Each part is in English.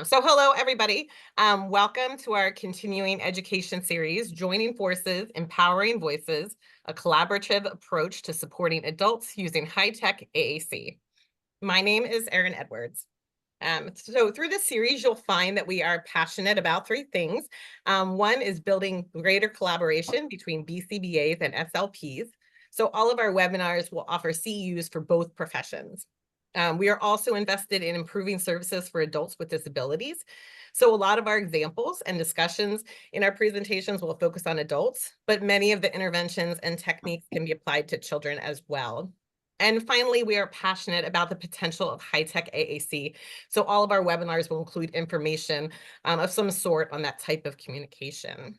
So hello, everybody. Welcome to our continuing education series, Joining Forces, Empowering Voices, a collaborative approach to supporting adults using high-tech AAC. My name is Erin Edwards. So through this series, you'll find that we are passionate about three things. One is building greater collaboration between BCBAs and SLPs. So all of our webinars will offer CEUs for both professions. We are also invested in improving services for adults with disabilities. So a lot of our examples and discussions in our presentations will focus on adults, but many of the interventions and techniques can be applied to children as well. And finally, we are passionate about the potential of high-tech AAC. So all of our webinars will include information of some sort on that type of communication.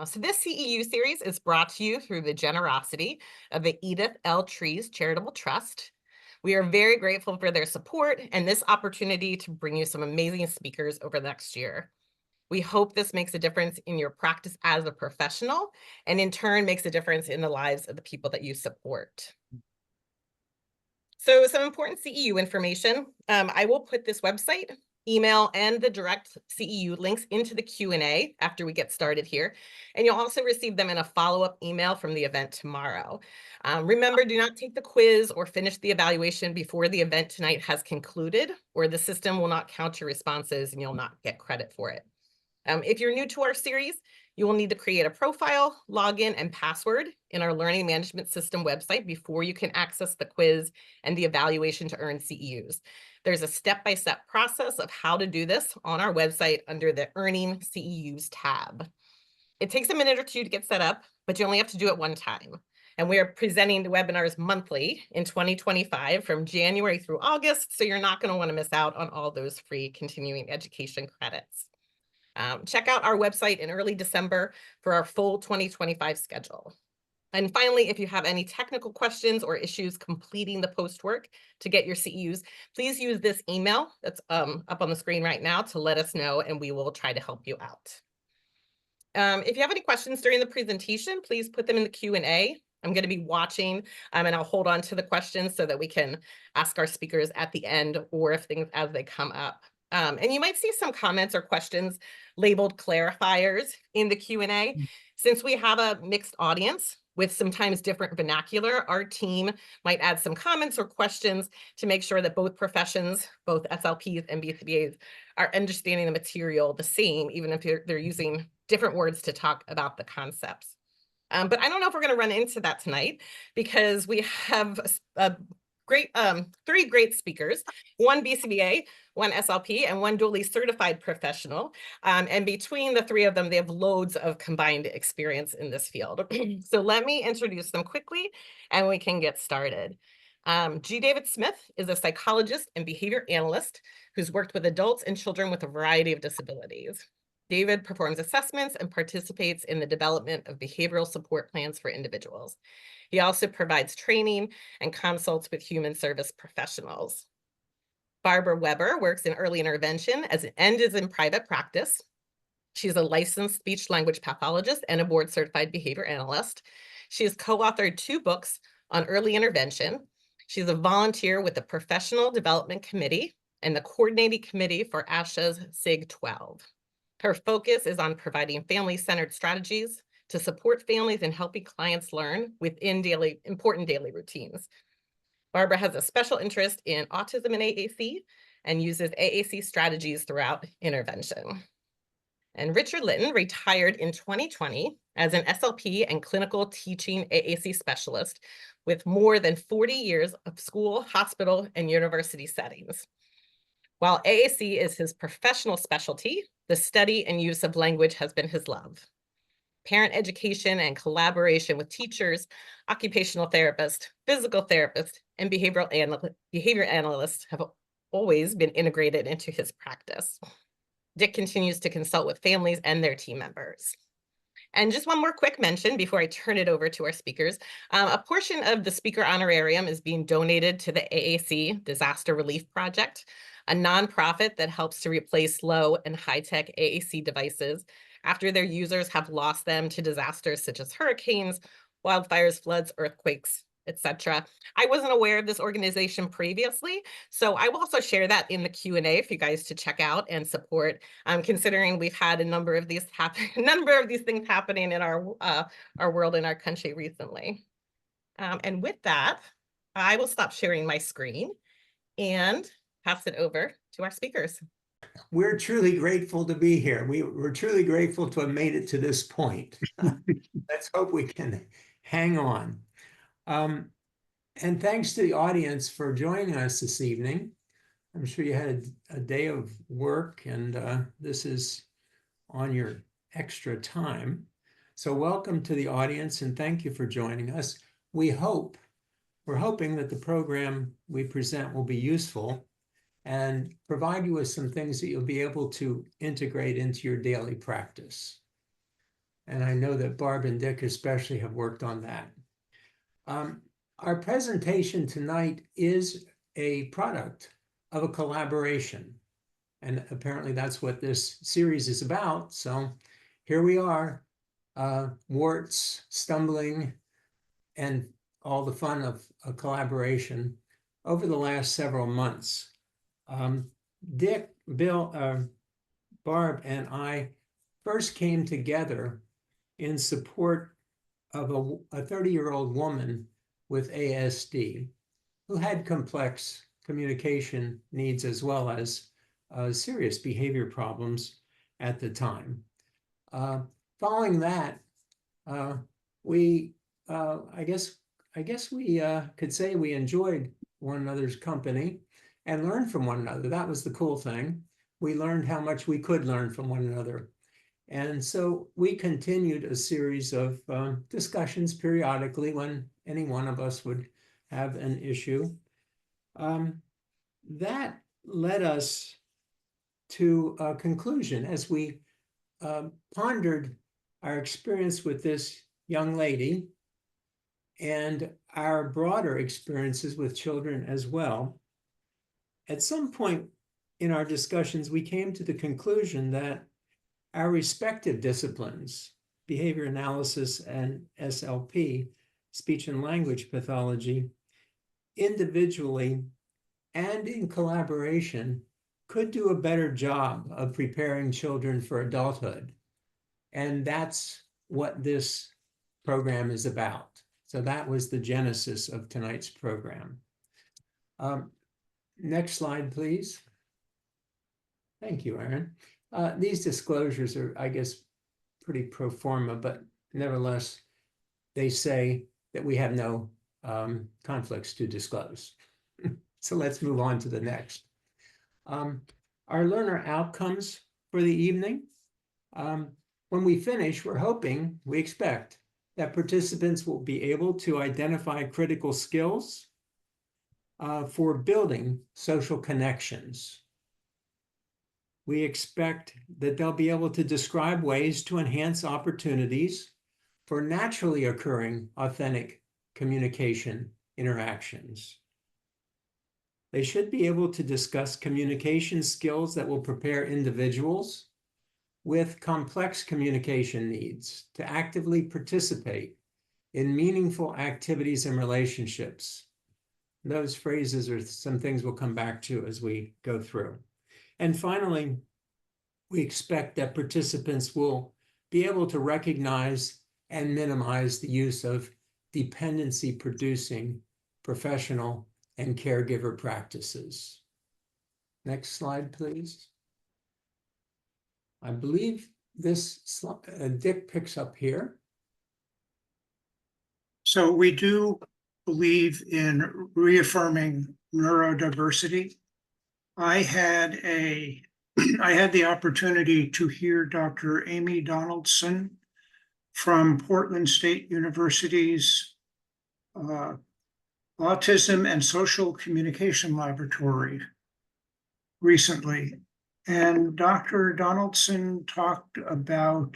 So this CEU series is brought to you through the generosity of the Edith L. Trees Charitable Trust. We are very grateful for their support and this opportunity to bring you some amazing speakers over the next year. We hope this makes a difference in your practice as a professional, and in turn makes a difference in the lives of the people that you support. So some important CEU information. I will put this website, email, and the direct CEU links into the Q&A after we get started here. And you'll also receive them in a follow-up email from the event tomorrow. Remember, do not take the quiz or finish the evaluation before the event tonight has concluded, or the system will not count your responses and you'll not get credit for it. If you're new to our series, you will need to create a profile, login, and password in our learning management system website before you can access the quiz and the evaluation to earn CEUs. There's a step-by-step process of how to do this on our website under the Earning CEUs tab. It takes a minute or two to get set up, but you only have to do it one time. And we are presenting the webinars monthly in 2025 from January through August, so you're not going to want to miss out on all those free continuing education credits. Check out our website in early December for our full 2025 schedule. And finally, if you have any technical questions or issues completing the post-work to get your CEUs, please use this email that's up on the screen right now to let us know, and we will try to help you out. If you have any questions during the presentation, please put them in the Q&A. I'm going to be watching, and I'll hold on to the questions so that we can ask our speakers at the end, or if things as they come up. And you might see some comments or questions labeled clarifiers in the Q&A. Since we have a mixed audience with sometimes different vernacular, our team might add some comments or questions to make sure that both professions, both SLPs and BCBAs, are understanding the material the same, even if they're using different words to talk about the concepts. But I don't know if we're going to run into that tonight, because we have three great speakers, one BCBA, one SLP, and one dually certified professional. And between the three of them, they have loads of combined experience in this field. So let me introduce them quickly and we can get started. G. David Smith is a psychologist and behavior analyst who's worked with adults and children with a variety of disabilities. David performs assessments and participates in the development of behavioral support plans for individuals. He also provides training and consults with human service professionals. Barbara Weber works in early intervention and is in private practice. She's a licensed speech language pathologist and a board certified behavior analyst. She has co-authored 2 books on early intervention. She's a volunteer with the Professional Development Committee and the Coordinating Committee for ASHA's SIG 12. Her focus is on providing family-centered strategies to support families and helping clients learn within important daily routines. Barbara has a special interest in autism and AAC and uses AAC strategies throughout intervention. And Richard Litton retired in 2020 as an SLP and clinical teaching AAC specialist with more than 40 years of school, hospital, and university settings. While AAC is his professional specialty, the study and use of language has been his love. Parent education and collaboration with teachers, occupational therapists, physical therapists, and behavior analysts have always been integrated into his practice. Dick continues to consult with families and their team members. And just one more quick mention before I turn it over to our speakers. A portion of the speaker honorarium is being donated to the AAC Disaster Relief Project, a nonprofit that helps to replace low and high-tech AAC devices after their users have lost them to disasters such as hurricanes, wildfires, floods, earthquakes, etc. I wasn't aware of this organization previously, so I will also share that in the Q&A for you guys to check out and support. Considering we've had a number of these things happening in our world and our country recently. And with that, I will stop sharing my screen and pass it over to our speakers. We're truly grateful to be here. We're truly grateful to have made it to this point. Let's hope we can hang on. And thanks to the audience for joining us this evening. I'm sure you had a day of work, and this is on your extra time. So welcome to the audience, and thank you for joining us. We're hoping that the program we present will be useful and provide you with some things that you'll be able to integrate into your daily practice. And I know that Barb and Dick especially have worked on that. Our presentation tonight is a product of a collaboration. And apparently that's what this series is about. So here we are, warts, stumbling, and all the fun of a collaboration over the last several months. Dick, Bill, Barb, and I first came together in support of a 30-year-old woman with ASD who had complex communication needs as well as serious behavior problems at the time. Following that, I guess we could say we enjoyed one another's company and learned from one another. That was the cool thing. We learned how much we could learn from one another. And so we continued a series of discussions periodically when any one of us would have an issue. That led us to a conclusion as we pondered our experience with this young lady and our broader experiences with children as well. At some point in our discussions, we came to the conclusion that our respective disciplines, behavior analysis and SLP, speech and language pathology, individually and in collaboration, could do a better job of preparing children for adulthood. And that's what this program is about. So that was the genesis of tonight's program. Next slide, please. Thank you, Aaron. These disclosures are, I guess, pretty pro forma, but nevertheless, they say that we have no conflicts to disclose. So let's move on to the next. Our learner outcomes for the evening. When we finish, we expect that participants will be able to identify critical skills for building social connections. We expect that they'll be able to describe ways to enhance opportunities for naturally occurring authentic communication interactions. They should be able to discuss communication skills that will prepare individuals with complex communication needs to actively participate in meaningful activities and relationships. Those phrases are some things we'll come back to as we go through. And finally, we expect that participants will be able to recognize and minimize the use of dependency-producing professional and caregiver practices. Next slide, please. I believe this slide, Dick picks up here. So we do believe in reaffirming neurodiversity. I had the opportunity to hear Dr. Amy Donaldson from Portland State University's Autism and Social Communication Laboratory recently. And Dr. Donaldson talked about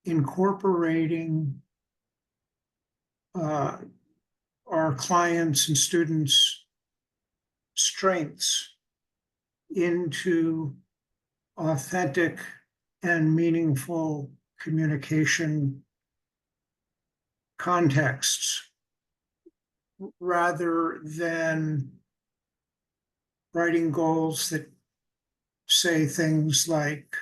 incorporating our clients' and students' strengths into authentic and meaningful communication contexts. rather than writing goals that say things like,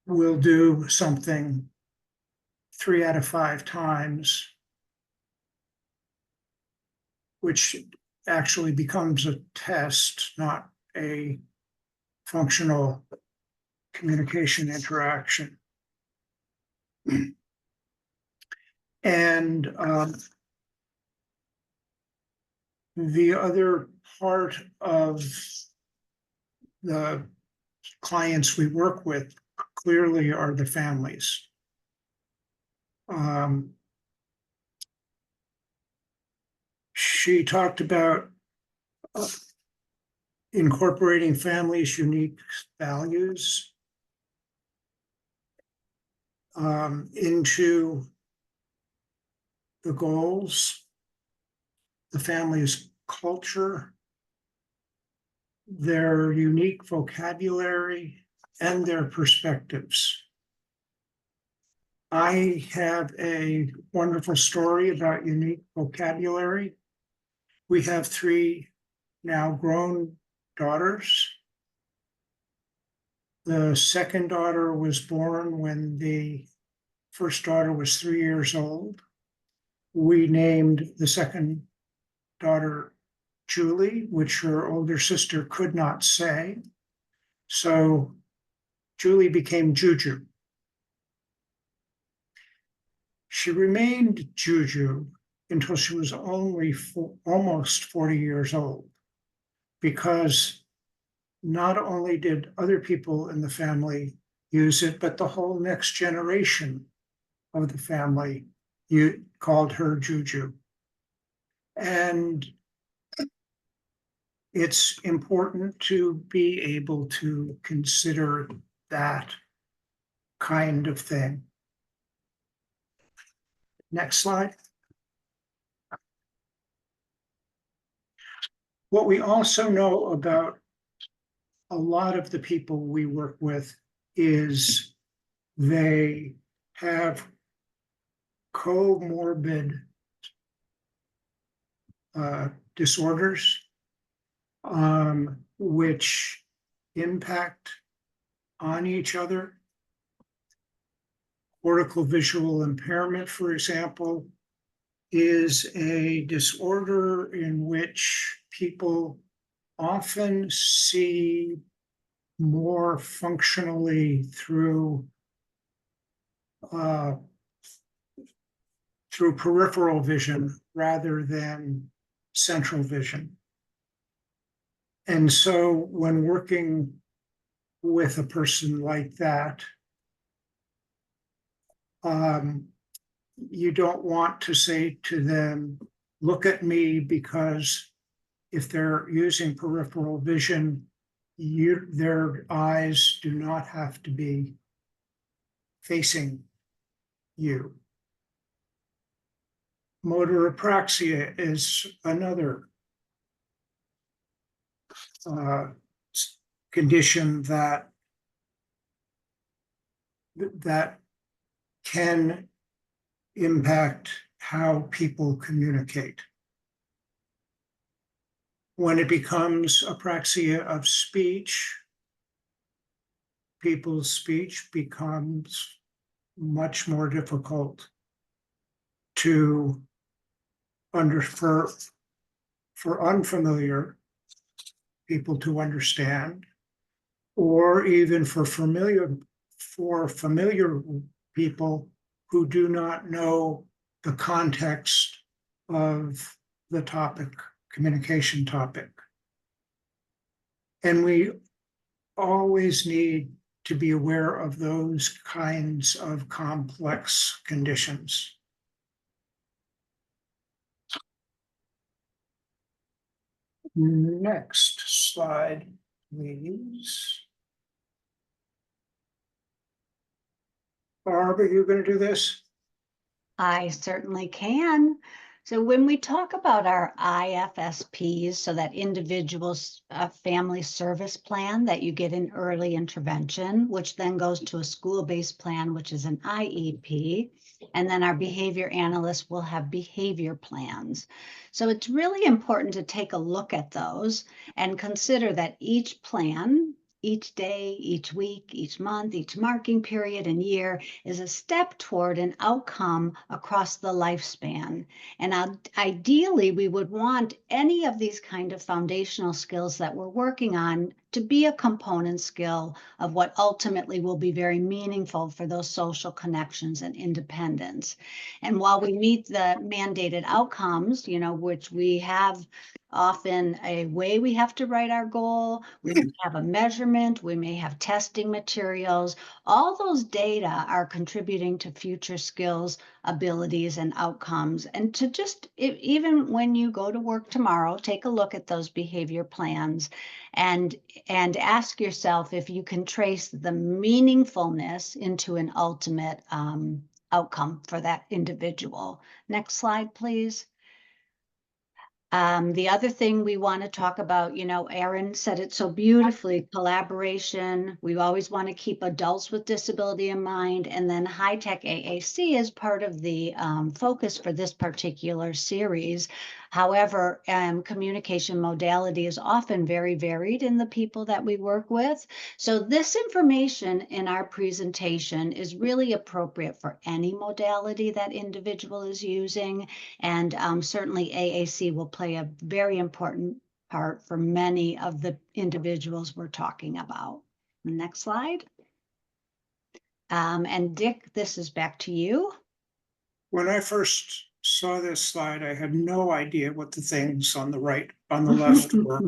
we'll do something 3 out of 5 times, which actually becomes a test, not a functional communication interaction. And the other part of the clients we work with clearly are the families. She talked about incorporating families' unique values into the goals, the family's culture, their unique vocabulary, and their perspectives. I have a wonderful story about unique vocabulary. We have 3 now grown daughters. The second daughter was born when the first daughter was 3 years old. We named the second daughter Julie, which her older sister could not say. So Julie became Juju. She remained Juju until she was only almost 40 years old, because not only did other people in the family use it, but the whole next generation of the family called her Juju. And it's important to be able to consider that kind of thing. Next slide. What we also know about a lot of the people we work with is they have comorbid disorders, which impact on each other. Cortical visual impairment, for example, is a disorder in which people often see more functionally through peripheral vision rather than central vision. And so when working with a person like that, you don't want to say to them, look at me, because if they're using peripheral vision, their eyes do not have to be facing you. Motor apraxia is another condition that can impact how people communicate. When it becomes apraxia of speech, people's speech becomes much more difficult to for unfamiliar people to understand, or even for familiar people who do not know the context of the topic, communication topic. And we always need to be aware of those kinds of complex conditions. Next slide, please. Barb, are you going to do this? I certainly can. So when we talk about our IFSPs, so that individual's family service plan that you get in early intervention, which then goes to a school-based plan, which is an IEP, and then our behavior analysts will have behavior plans. So it's really important to take a look at those and consider that each plan, each day, each week, each month, each marking period and year is a step toward an outcome across the lifespan. And ideally, we would want any of these kind of foundational skills that we're working on to be a component skill of what ultimately will be very meaningful for those social connections and independence. And while we meet the mandated outcomes, which we have often a way we have to write our goal, we may have a measurement, we may have testing materials, all those data are contributing to future skills, abilities, and outcomes. And to just, even when you go to work tomorrow, take a look at those behavior plans and ask yourself if you can trace the meaningfulness into an ultimate outcome for that individual. Next slide, please. The other thing we want to talk about, Erin said it so beautifully, collaboration. We always want to keep adults with disability in mind, and then high-tech AAC is part of the focus for this particular series. However, communication modality is often very varied in the people that we work with. So this information in our presentation is really appropriate for any modality that individual is using. And certainly AAC will play a very important part for many of the individuals we're talking about. Next slide. And Dick, this is back to you. When I first saw this slide, I had no idea what the things on the left were.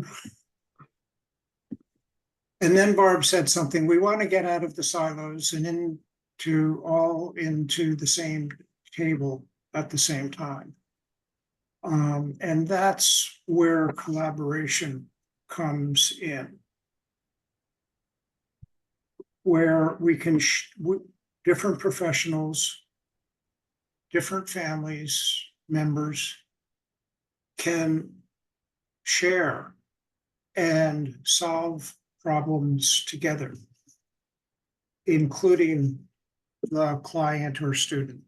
And then Barb said something, we want to get out of the silos and into the same table at the same time. And that's where collaboration comes in, where we can, different professionals, different families, members can share and solve problems together, including the client or student.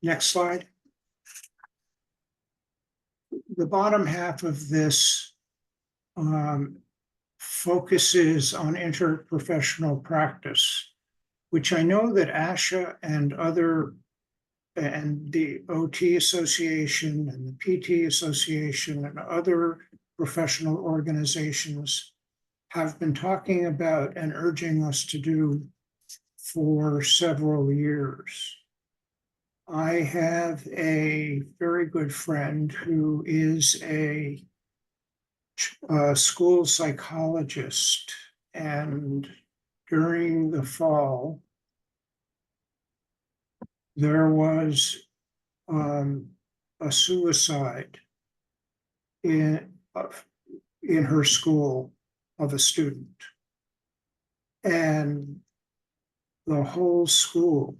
Next slide. The bottom half of this focuses on interprofessional practice, which I know that ASHA and the OT Association and the PT Association and other professional organizations have been talking about and urging us to do for several years. I have a very good friend who is a school psychologist, and during the fall, there was a suicide in her school of a student, and the whole school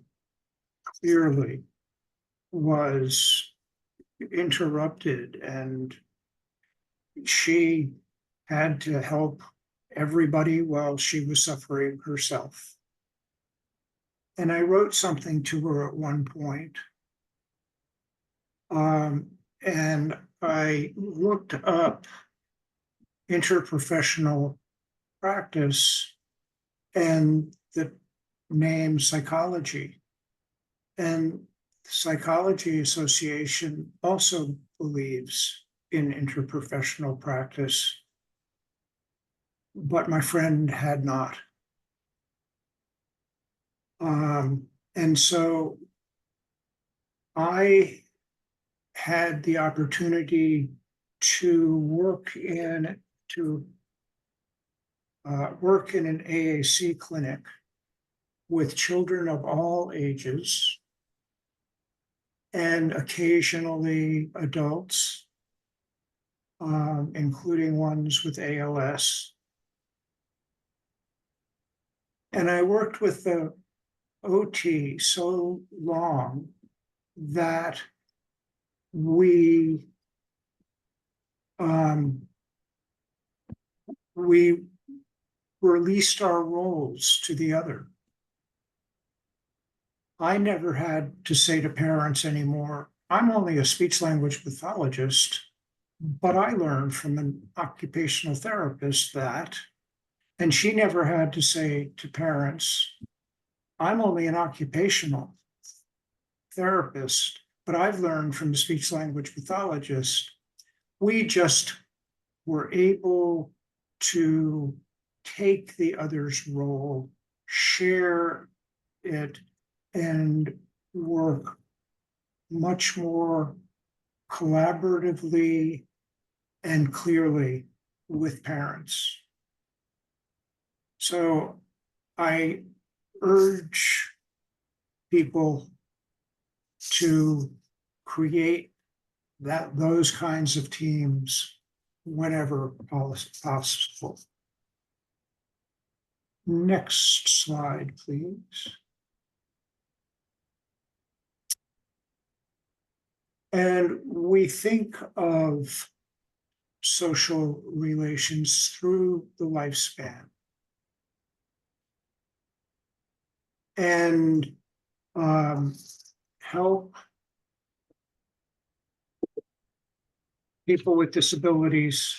clearly was interrupted, and she had to help everybody while she was suffering herself. And I wrote something to her at one point, and I looked up interprofessional practice and the name psychology. And the Psychology Association also believes in interprofessional practice, but my friend had not. And so I had the opportunity to work in an AAC clinic with children of all ages and occasionally adults, including ones with ALS. And I worked with the OT so long that we we released our roles to the other. I never had to say to parents anymore, I'm only a speech language pathologist, but I learned from an occupational therapist that, and she never had to say to parents, I'm only an occupational therapist, but I've learned from a speech language pathologist. We just were able to take the other's role, share it, and work much more collaboratively and clearly with parents. So I urge people to create those kinds of teams whenever possible. Next slide, please. And we think of social relations through the lifespan. And help people with disabilities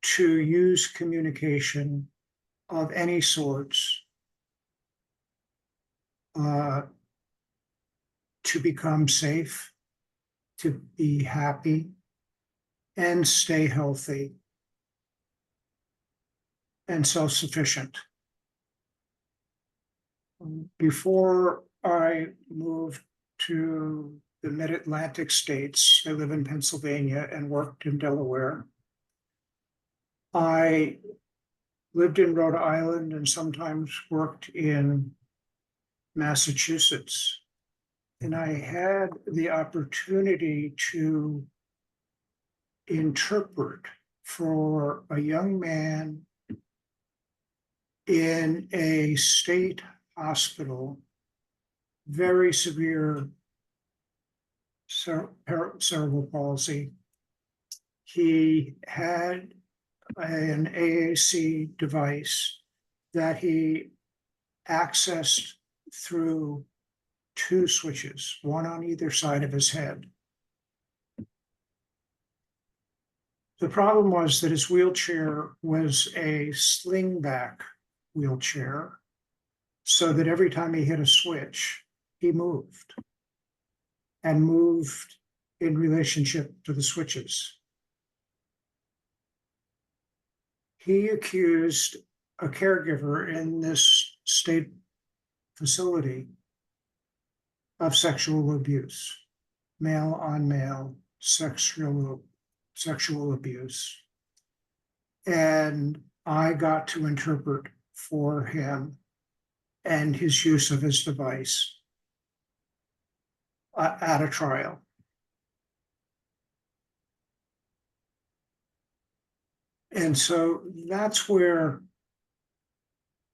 to use communication of any sorts to become safe, to be happy, and stay healthy and self-sufficient. Before I moved to the mid-Atlantic states, I live in Pennsylvania and worked in Delaware. I lived in Rhode Island and sometimes worked in Massachusetts. And I had the opportunity to interpret for a young man in a state hospital, very severe cerebral palsy. He had an AAC device that he accessed through 2 switches, one on either side of his head. The problem was that his wheelchair was a slingback wheelchair, so that every time he hit a switch, he moved and moved in relationship to the switches. He accused a caregiver in this state facility of sexual abuse, male on male sexual abuse. And I got to interpret for him and his use of his device at a trial. And so that's where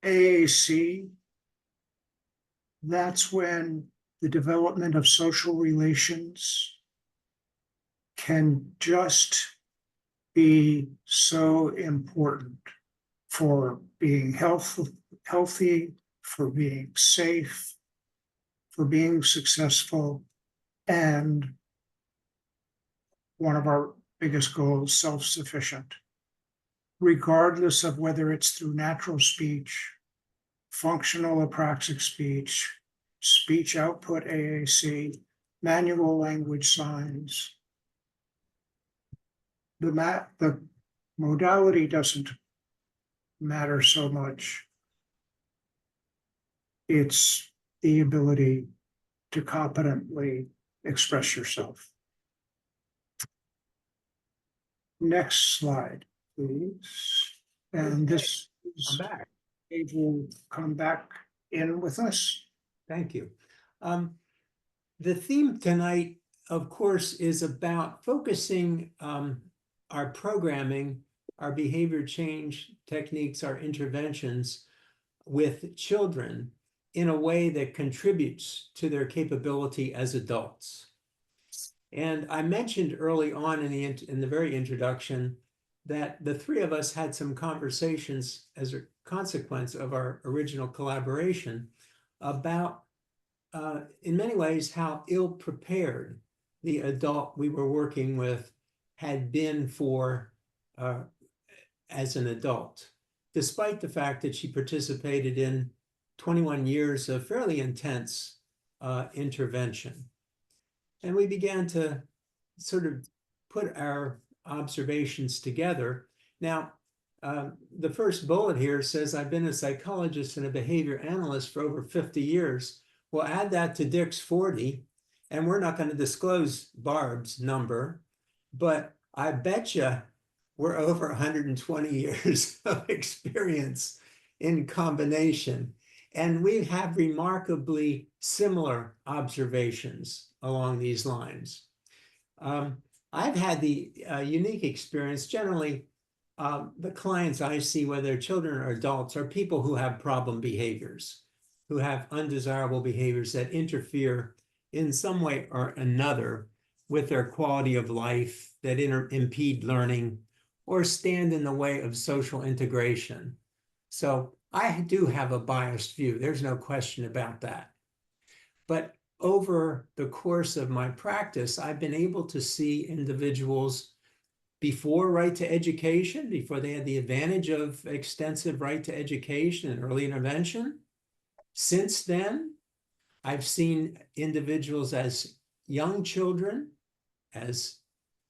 AAC, that's when the development of social relations can just be so important for being healthy, for being safe, for being successful, and one of our biggest goals, self-sufficient, regardless of whether it's through natural speech, functional apraxic speech, speech output AAC, manual language signs. The modality doesn't matter so much. It's the ability to competently express yourself. Next slide, please. And this is back. Dave will come back in with us. Thank you. The theme tonight, of course, is about focusing our programming, our behavior change techniques, our interventions with children in a way that contributes to their capability as adults. And I mentioned early on in the very introduction that the three of us had some conversations as a consequence of our original collaboration about, in many ways, how ill-prepared the adult we were working with had been for as an adult, despite the fact that she participated in 21 years of fairly intense intervention. And we began to sort of put our observations together. Now, the first bullet here says, I've been a psychologist and a behavior analyst for over 50 years. We'll add that to Dick's 40, and we're not going to disclose Barb's number, but I bet you we're over 120 years of experience in combination. And we have remarkably similar observations along these lines. I've had the unique experience, generally, the clients I see, whether children or adults, are people who have problem behaviors, who have undesirable behaviors that interfere in some way or another with their quality of life, that impede learning, or stand in the way of social integration. So I do have a biased view. There's no question about that. But over the course of my practice, I've been able to see individuals before right to education, before they had the advantage of extensive right to education and early intervention. Since then, I've seen individuals as young children, as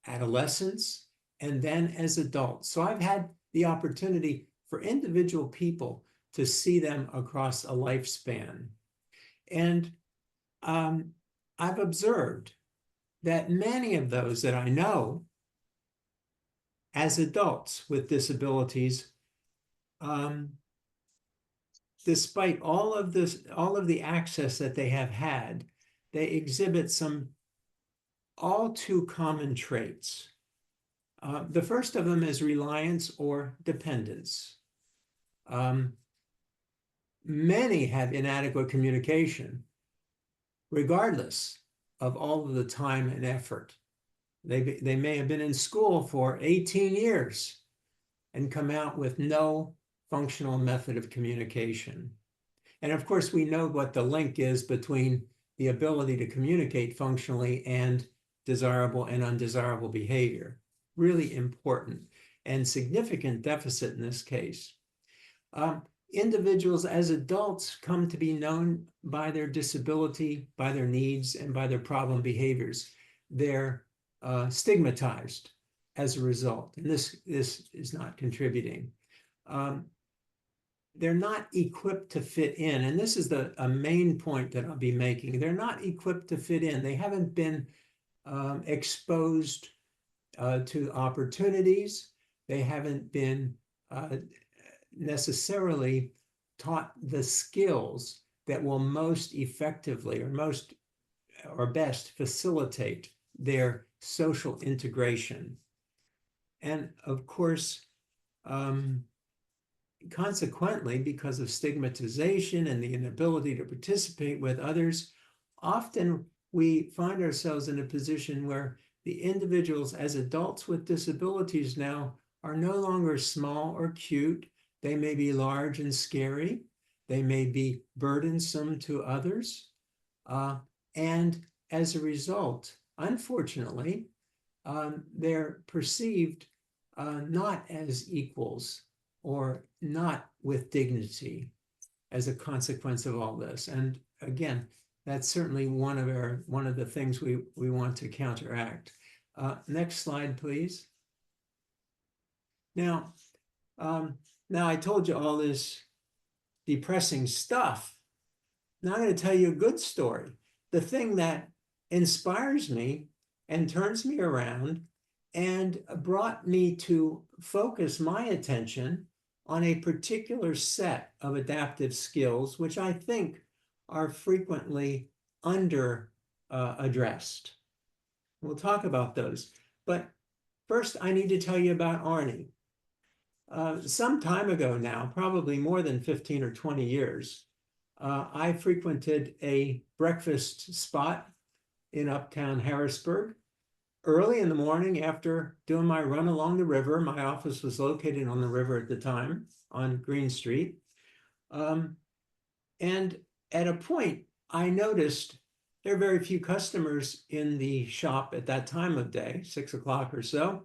adolescents, and then as adults. So I've had the opportunity for individual people to see them across a lifespan. And I've observed that many of those that I know as adults with disabilities, despite all of the access that they have had, they exhibit some all too common traits. The first of them is reliance or dependence. Many have inadequate communication, regardless of all of the time and effort. They may have been in school for 18 years and come out with no functional method of communication. And of course, we know what the link is between the ability to communicate functionally and desirable and undesirable behavior. Really important and significant deficit in this case. Individuals as adults come to be known by their disability, by their needs, and by their problem behaviors. They're stigmatized as a result, and this is not contributing. They're not equipped to fit in, and this is a main point that I'll be making. They're not equipped to fit in. They haven't been exposed to opportunities. They haven't been necessarily taught the skills that will most effectively or best facilitate their social integration. And of course, consequently, because of stigmatization and the inability to participate with others, often we find ourselves in a position where the individuals as adults with disabilities now are no longer small or cute. They may be large and scary. They may be burdensome to others. And as a result, unfortunately, they're perceived not as equals or not with dignity as a consequence of all this. And again, that's certainly one of the things we want to counteract. Next slide, please. Now I told you all this depressing stuff. Now I'm going to tell you a good story. The thing that inspires me and turns me around and brought me to focus my attention on a particular set of adaptive skills, which I think are frequently under addressed. We'll talk about those. But first, I need to tell you about Arnie. some time ago now, probably more than 15 or 20 years, I frequented a breakfast spot in uptown Harrisburg early in the morning after doing my run along the river. My office was located on the river at the time on Green Street. And at a point, I noticed there are very few customers in the shop at that time of day, 6 o'clock or so.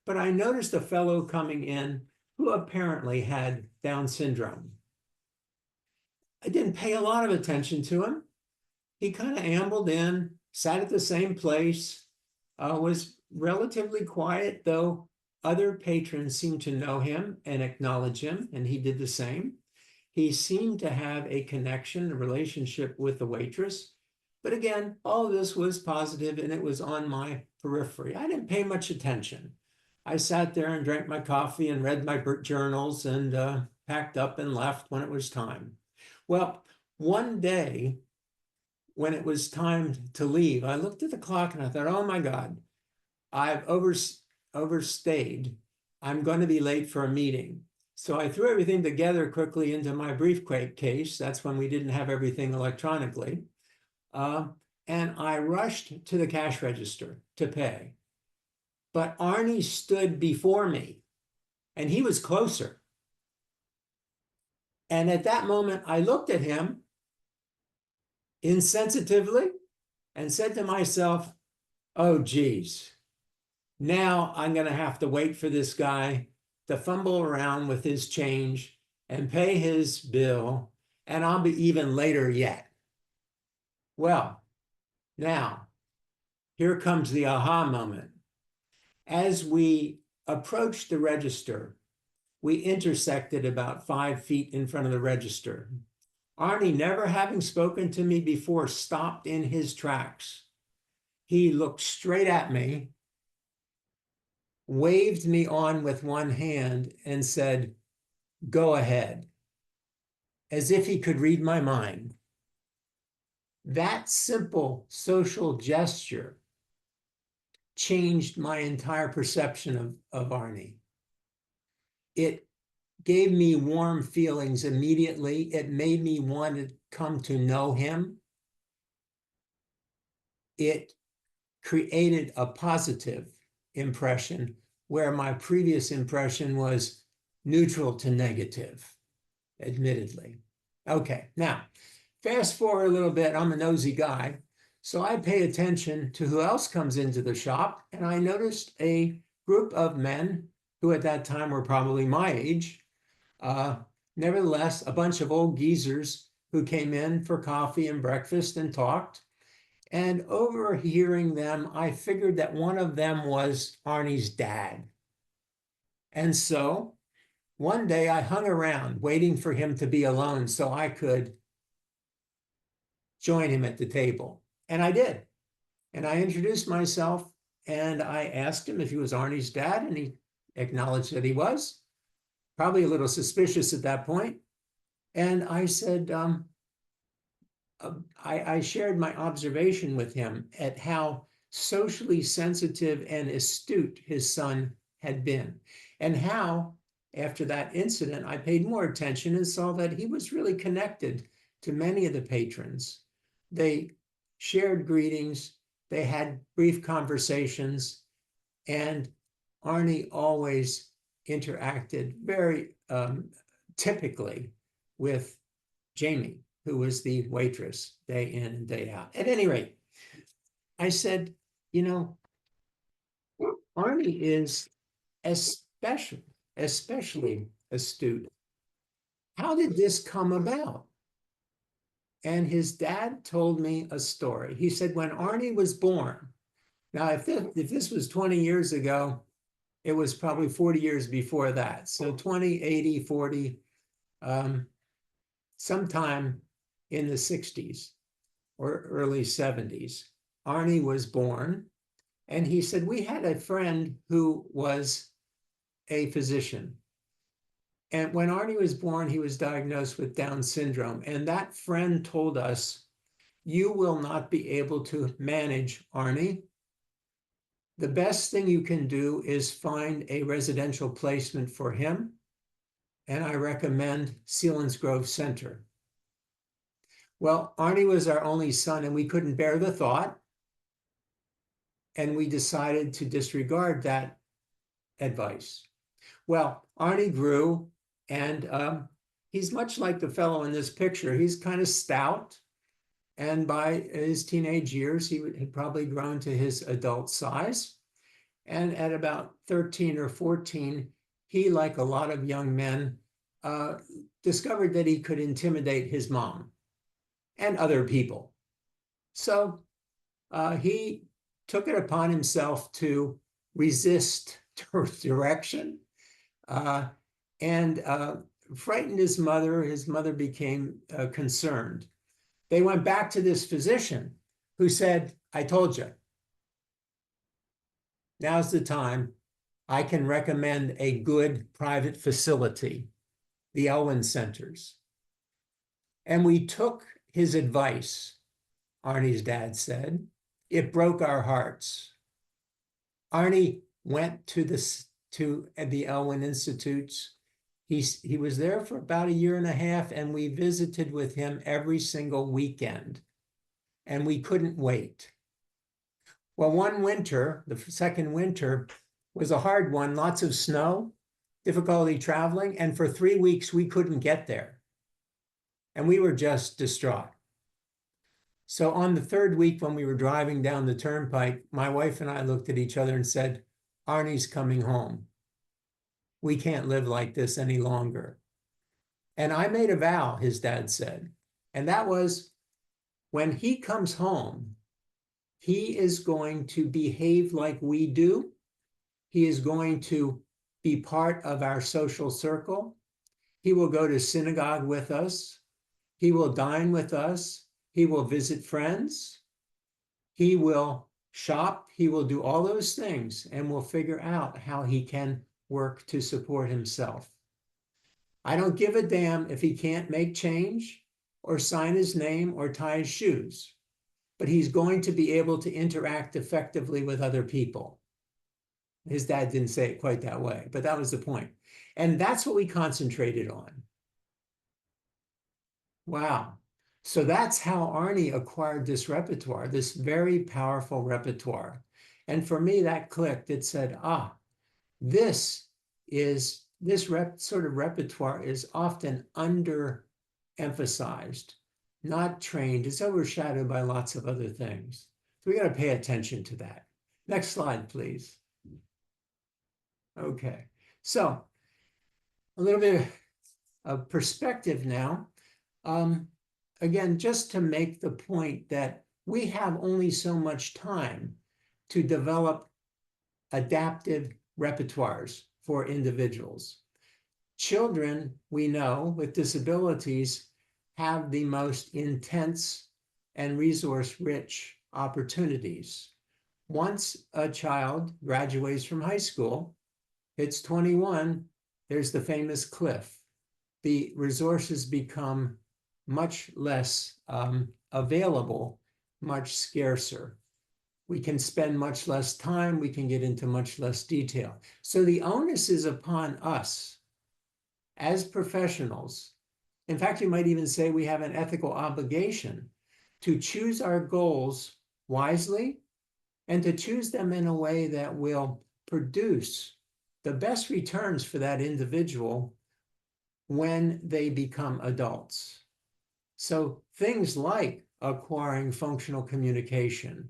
But I noticed a fellow coming in who apparently had Down syndrome. I didn't pay a lot of attention to him. He kind of ambled in, sat at the same place, was relatively quiet, though other patrons seemed to know him and acknowledge him, and he did the same. He seemed to have a connection, a relationship with the waitress. But again, all of this was positive and it was on my periphery. I didn't pay much attention. I sat there and drank my coffee and read my journals and packed up and left when it was time. Well, one day when it was time to leave, I looked at the clock and I thought, oh my God, I've overstayed. I'm going to be late for a meeting. So I threw everything together quickly into my briefcase. That's when we didn't have everything electronically. And I rushed to the cash register to pay. But Arnie stood before me and he was closer. And at that moment, I looked at him insensitively and said to myself, oh, geez, now I'm going to have to wait for this guy to fumble around with his change and pay his bill, and I'll be even later yet. Well, now, here comes the aha moment. As we approached the register, we intersected about 5 feet in front of the register. Arnie, never having spoken to me before, stopped in his tracks. He looked straight at me, waved me on with one hand, and said, go ahead, as if he could read my mind. That simple social gesture changed my entire perception of Arnie. It gave me warm feelings immediately. It made me want to come to know him. It created a positive impression where my previous impression was neutral to negative, admittedly. Okay, now, fast forward a little bit. I'm a nosy guy, so I pay attention to who else comes into the shop, and I noticed a group of men who at that time were probably my age. Nevertheless, a bunch of old geezers who came in for coffee and breakfast and talked. And overhearing them, I figured that one of them was Arnie's dad. And so one day I hung around waiting for him to be alone so I could join him at the table. And I did. And I introduced myself and I asked him if he was Arnie's dad, and he acknowledged that he was, probably a little suspicious at that point. And I said, I shared my observation with him at how socially sensitive and astute his son had been, and how, after that incident, I paid more attention and saw that he was really connected to many of the patrons. They shared greetings, they had brief conversations, and Arnie always interacted very typically with Jamie, who was the waitress day in and day out. At any rate, I said, you know, Arnie is especially astute. How did this come about? And his dad told me a story. He said, when Arnie was born, now if this was 20 years ago, it was probably 40 years before that. So 20, 80, 40, sometime in the 60s or early 70s, Arnie was born. And he said, we had a friend who was a physician. And when Arnie was born, he was diagnosed with Down syndrome. And that friend told us, you will not be able to manage Arnie. The best thing you can do is find a residential placement for him and I recommend Selinsgrove Center. Well, Arnie was our only son, and we couldn't bear the thought, and we decided to disregard that advice. Well, Arnie grew, and he's much like the fellow in this picture. He's kind of stout, and by his teenage years, he had probably grown to his adult size. And at about 13 or 14, he, like a lot of young men, discovered that he could intimidate his mom and other people. So he took it upon himself to resist direction and frightened his mother. His mother became concerned. They went back to this physician who said, I told you, now's the time. I can recommend a good private facility, the Elwyn Centers. And we took his advice, Arnie's dad said. It broke our hearts. Arnie went to the Elwyn Institutes. He was there for about a year and a half, and we visited with him every single weekend, and we couldn't wait. Well, one winter, the second winter, was a hard one, lots of snow, difficulty traveling, and for 3 weeks we couldn't get there. And we were just distraught. So on the third week, when we were driving down the turnpike, my wife and I looked at each other and said, Arnie's coming home. We can't live like this any longer. And I made a vow, his dad said, and that was, when he comes home, he is going to behave like we do. He is going to be part of our social circle. He will go to synagogue with us. He will dine with us. He will visit friends. He will shop. He will do all those things, and we'll figure out how he can work to support himself. I don't give a damn if he can't make change or sign his name or tie his shoes, but he's going to be able to interact effectively with other people. His dad didn't say it quite that way, but that was the point. And that's what we concentrated on. Wow. So that's how Arnie acquired this repertoire, this very powerful repertoire. And for me, that clicked. It said, this sort of repertoire is often underemphasized, not trained. It's overshadowed by lots of other things. So we got to pay attention to that. Next slide, please. Okay, so a little bit of perspective now. Again, just to make the point that we have only so much time to develop adaptive repertoires for individuals. Children, we know, with disabilities have the most intense and resource-rich opportunities. Once a child graduates from high school, it's 21, there's the famous cliff. The resources become much less available, much scarcer. We can spend much less time, we can get into much less detail. So the onus is upon us as professionals. In fact, you might even say we have an ethical obligation to choose our goals wisely and to choose them in a way that will produce the best returns for that individual when they become adults. So things like acquiring functional communication,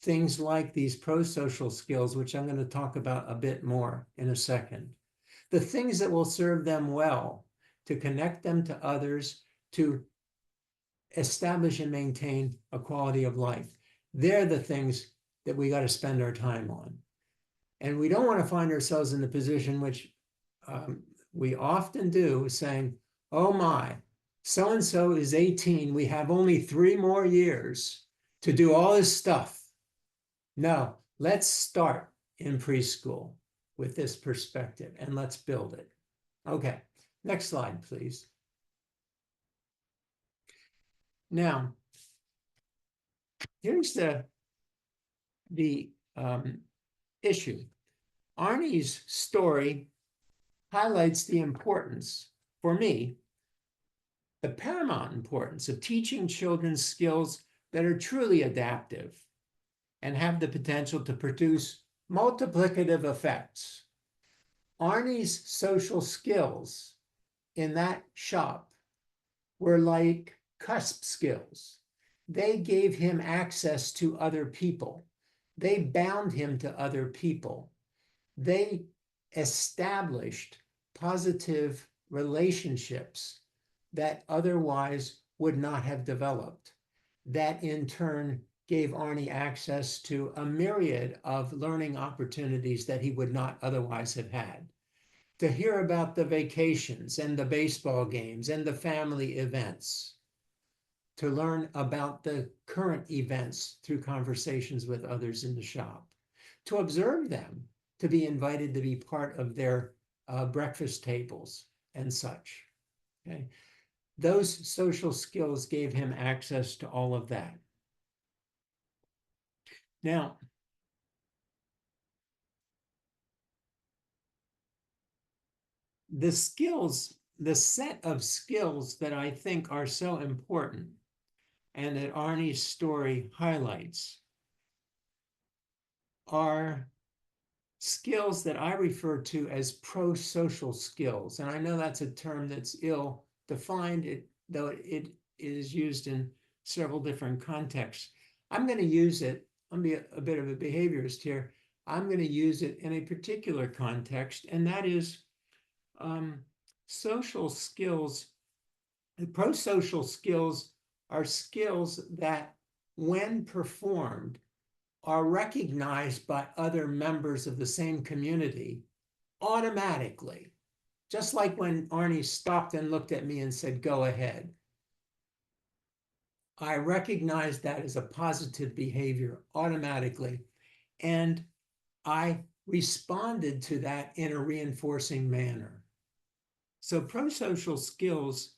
things like these pro-social skills, which I'm going to talk about a bit more in a second, the things that will serve them well, to connect them to others, to establish and maintain a quality of life. They're the things that we got to spend our time on. And we don't want to find ourselves in the position which we often do, saying, oh my, so-and-so is 18, we have only 3 more years to do all this stuff. No, let's start in preschool with this perspective and let's build it. Okay, next slide, please. Now, here's the issue. Arnie's story highlights the importance, for me, the paramount importance of teaching children skills that are truly adaptive and have the potential to produce multiplicative effects. Arnie's social skills in that shop were like cusp skills. They gave him access to other people. They bound him to other people. They established positive relationships that otherwise would not have developed. That in turn gave Arnie access to a myriad of learning opportunities that he would not otherwise have had. To hear about the vacations and the baseball games and the family events, to learn about the current events through conversations with others in the shop, to observe them, to be invited to be part of their breakfast tables and such. Okay? Those social skills gave him access to all of that. Now, the skills, the set of skills that I think are so important and that Arnie's story highlights are skills that I refer to as pro-social skills. And I know that's a term that's ill-defined, though it is used in several different contexts. I'm going to use it, I'm going to be a bit of a behaviorist here. I'm going to use it in a particular context, and that is social skills. Pro-social skills are skills that, when performed, are recognized by other members of the same community automatically. Just like when Arnie stopped and looked at me and said, "Go ahead." I recognized that as a positive behavior automatically, and I responded to that in a reinforcing manner. So pro-social skills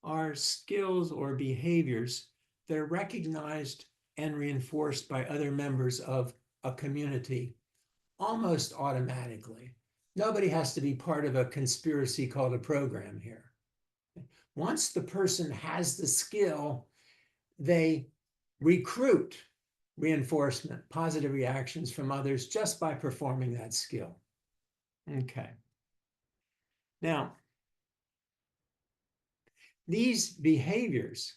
are skills or behaviors that are recognized and reinforced by other members of a community almost automatically. Nobody has to be part of a conspiracy called a program here. Once the person has the skill, they recruit reinforcement, positive reactions from others just by performing that skill. Okay. Now, these behaviors,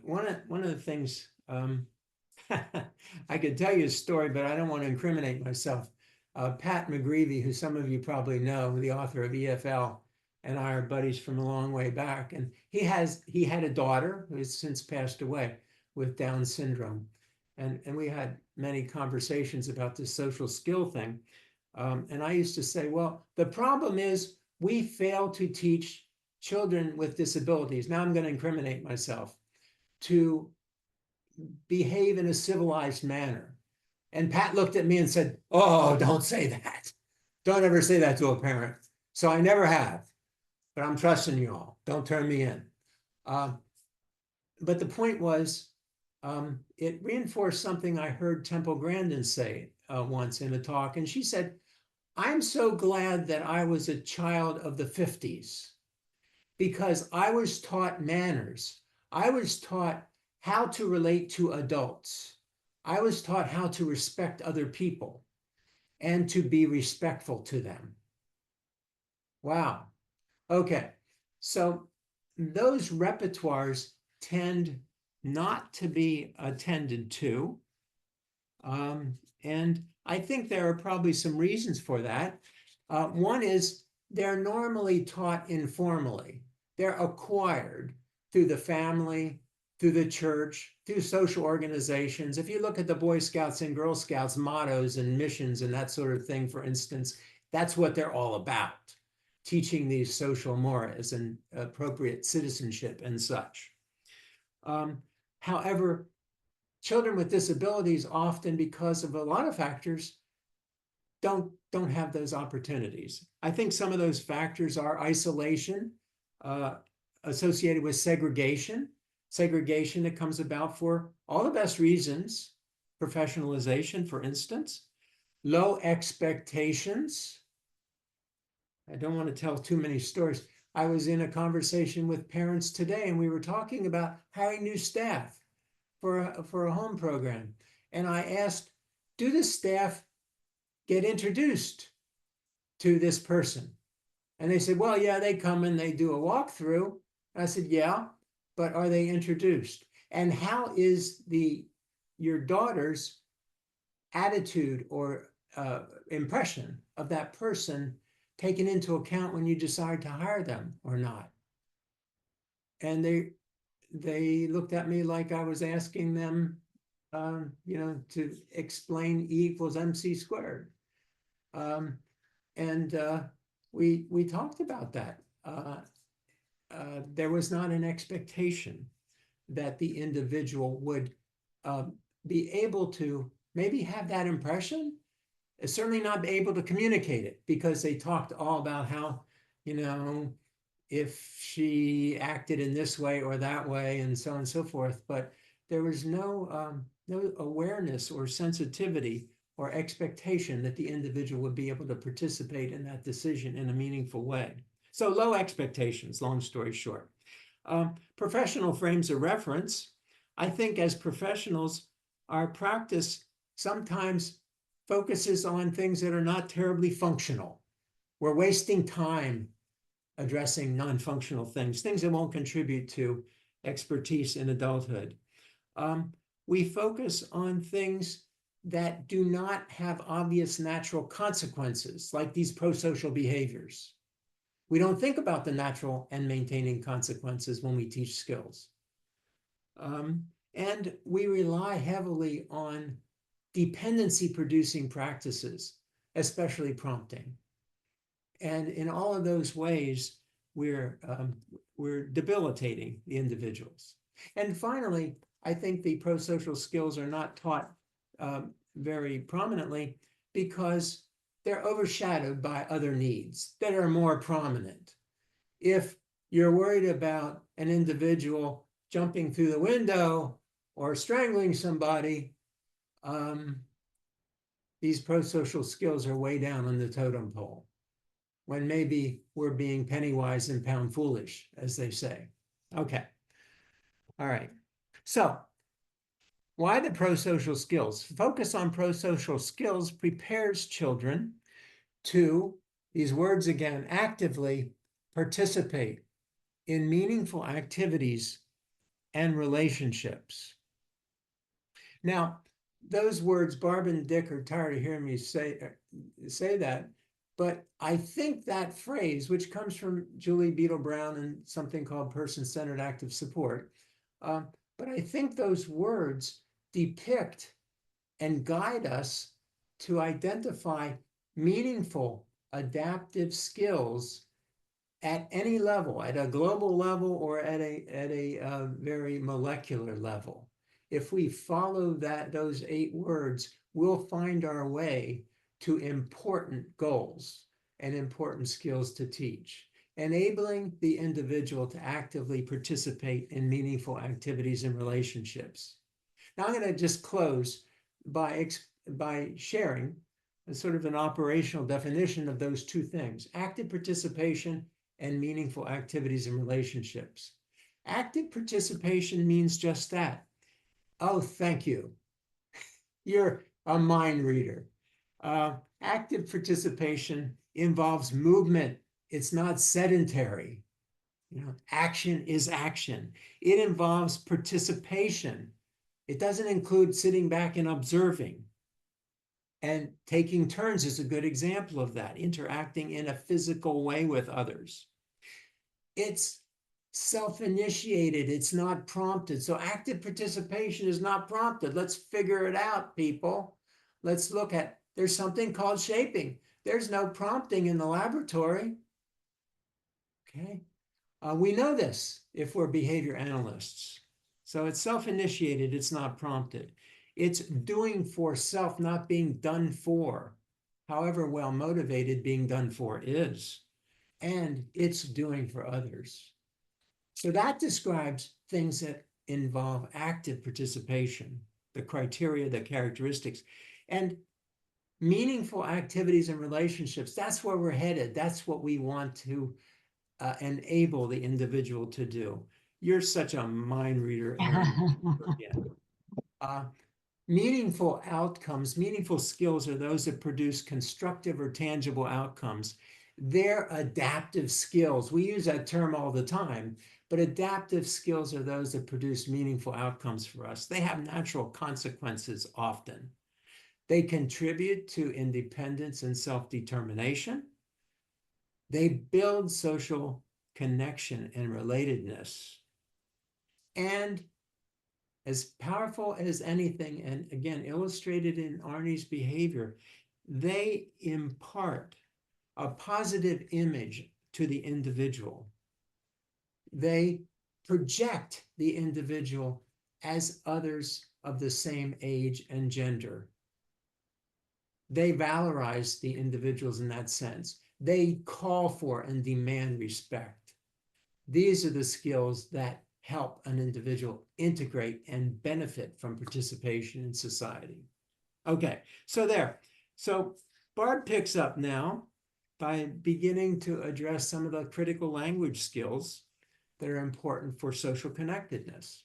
one of the things, I could tell you a story, but I don't want to incriminate myself. Pat McGreevy, who some of you probably know, the author of EFL, and I are buddies from a long way back. And he had a daughter who has since passed away with Down syndrome. And we had many conversations about this social skill thing. And I used to say, well, the problem is we fail to teach children with disabilities, now I'm going to incriminate myself, to behave in a civilized manner. And Pat looked at me and said, "Oh, don't say that. Don't ever say that to a parent." So I never have, but I'm trusting you all. Don't turn me in. But the point was, it reinforced something I heard Temple Grandin say once in a talk. And she said, "I'm so glad that I was a child of the 50s because I was taught manners. I was taught how to relate to adults. I was taught how to respect other people and to be respectful to them." Wow. Okay. So those repertoires tend not to be attended to. And I think there are probably some reasons for that. One is they're normally taught informally. They're acquired through the family, through the church, through social organizations. If you look at the Boy Scouts and Girl Scouts mottos and missions and that sort of thing, for instance, that's what they're all about, teaching these social mores and appropriate citizenship and such. However, children with disabilities often, because of a lot of factors, don't have those opportunities. I think some of those factors are isolation, associated with segregation that comes about for all the best reasons, professionalization, for instance, low expectations, I don't want to tell too many stories. I was in a conversation with parents today, and we were talking about hiring new staff for a home program. And I asked, do the staff get introduced to this person? And they said, well, yeah, they come and they do a walkthrough. And I said, yeah, but are they introduced? And how is your daughter's attitude or impression of that person taken into account when you decide to hire them or not? And they looked at me like I was asking them, to explain E equals MC squared. And we talked about that. There was not an expectation that the individual would be able to maybe have that impression, certainly not be able to communicate it, because they talked all about how, if she acted in this way or that way and so on and so forth, but there was no awareness or sensitivity or expectation that the individual would be able to participate in that decision in a meaningful way. So low expectations, long story short. Professional frames of reference. I think as professionals, our practice sometimes focuses on things that are not terribly functional. We're wasting time addressing non-functional things that won't contribute to expertise in adulthood. We focus on things that do not have obvious natural consequences, like these pro-social behaviors. We don't think about the natural and maintaining consequences when we teach skills. And we rely heavily on dependency-producing practices, especially prompting. And in all of those ways, we're debilitating the individuals. And finally, I think the pro-social skills are not taught very prominently because they're overshadowed by other needs that are more prominent. If you're worried about an individual jumping through the window or strangling somebody, these pro-social skills are way down on the totem pole, when maybe we're being penny wise and pound foolish, as they say. Okay. All right. So why the pro-social skills? Focus on pro-social skills prepares children to, these words again, actively participate in meaningful activities and relationships. Now, those words, Barb and Dick are tired of hearing me say that, but I think that phrase, which comes from Julie Beadle Brown and something called person-centered active support, but I think those words depict and guide us to identify meaningful adaptive skills at any level, at a global level or at a very molecular level. If we follow those 8 words, we'll find our way to important goals and important skills to teach, enabling the individual to actively participate in meaningful activities and relationships. Now I'm going to just close by sharing a sort of an operational definition of those 2 things: active participation and meaningful activities and relationships. Active participation means just that. Oh, thank you. You're a mind reader. Active participation involves movement. It's not sedentary. Action is action. It involves participation. It doesn't include sitting back and observing. And taking turns is a good example of that, interacting in a physical way with others. It's self-initiated, it's not prompted. So active participation is not prompted. Let's figure it out, people. Let's look at, there's something called shaping. There's no prompting in the laboratory. Okay. We know this if we're behavior analysts. So it's self-initiated, it's not prompted. It's doing for self, not being done for. However well motivated being done for is. And it's doing for others. So that describes things that involve active participation, the criteria, the characteristics. And Meaningful activities and relationships, that's where we're headed. That's what we want to enable the individual to do. You're such a mind reader, Erin. Yeah. Meaningful outcomes, meaningful skills are those that produce constructive or tangible outcomes. They're adaptive skills. We use that term all the time, but adaptive skills are those that produce meaningful outcomes for us. They have natural consequences often. They contribute to independence and self-determination. They build social connection and relatedness. And as powerful as anything, and again, illustrated in Arnie's behavior, they impart a positive image to the individual. They project the individual as others of the same age and gender. They valorize the individuals in that sense. They call for and demand respect. These are the skills that help an individual integrate and benefit from participation in society. Okay, so there. So Barb picks up now by beginning to address some of the critical language skills that are important for social connectedness.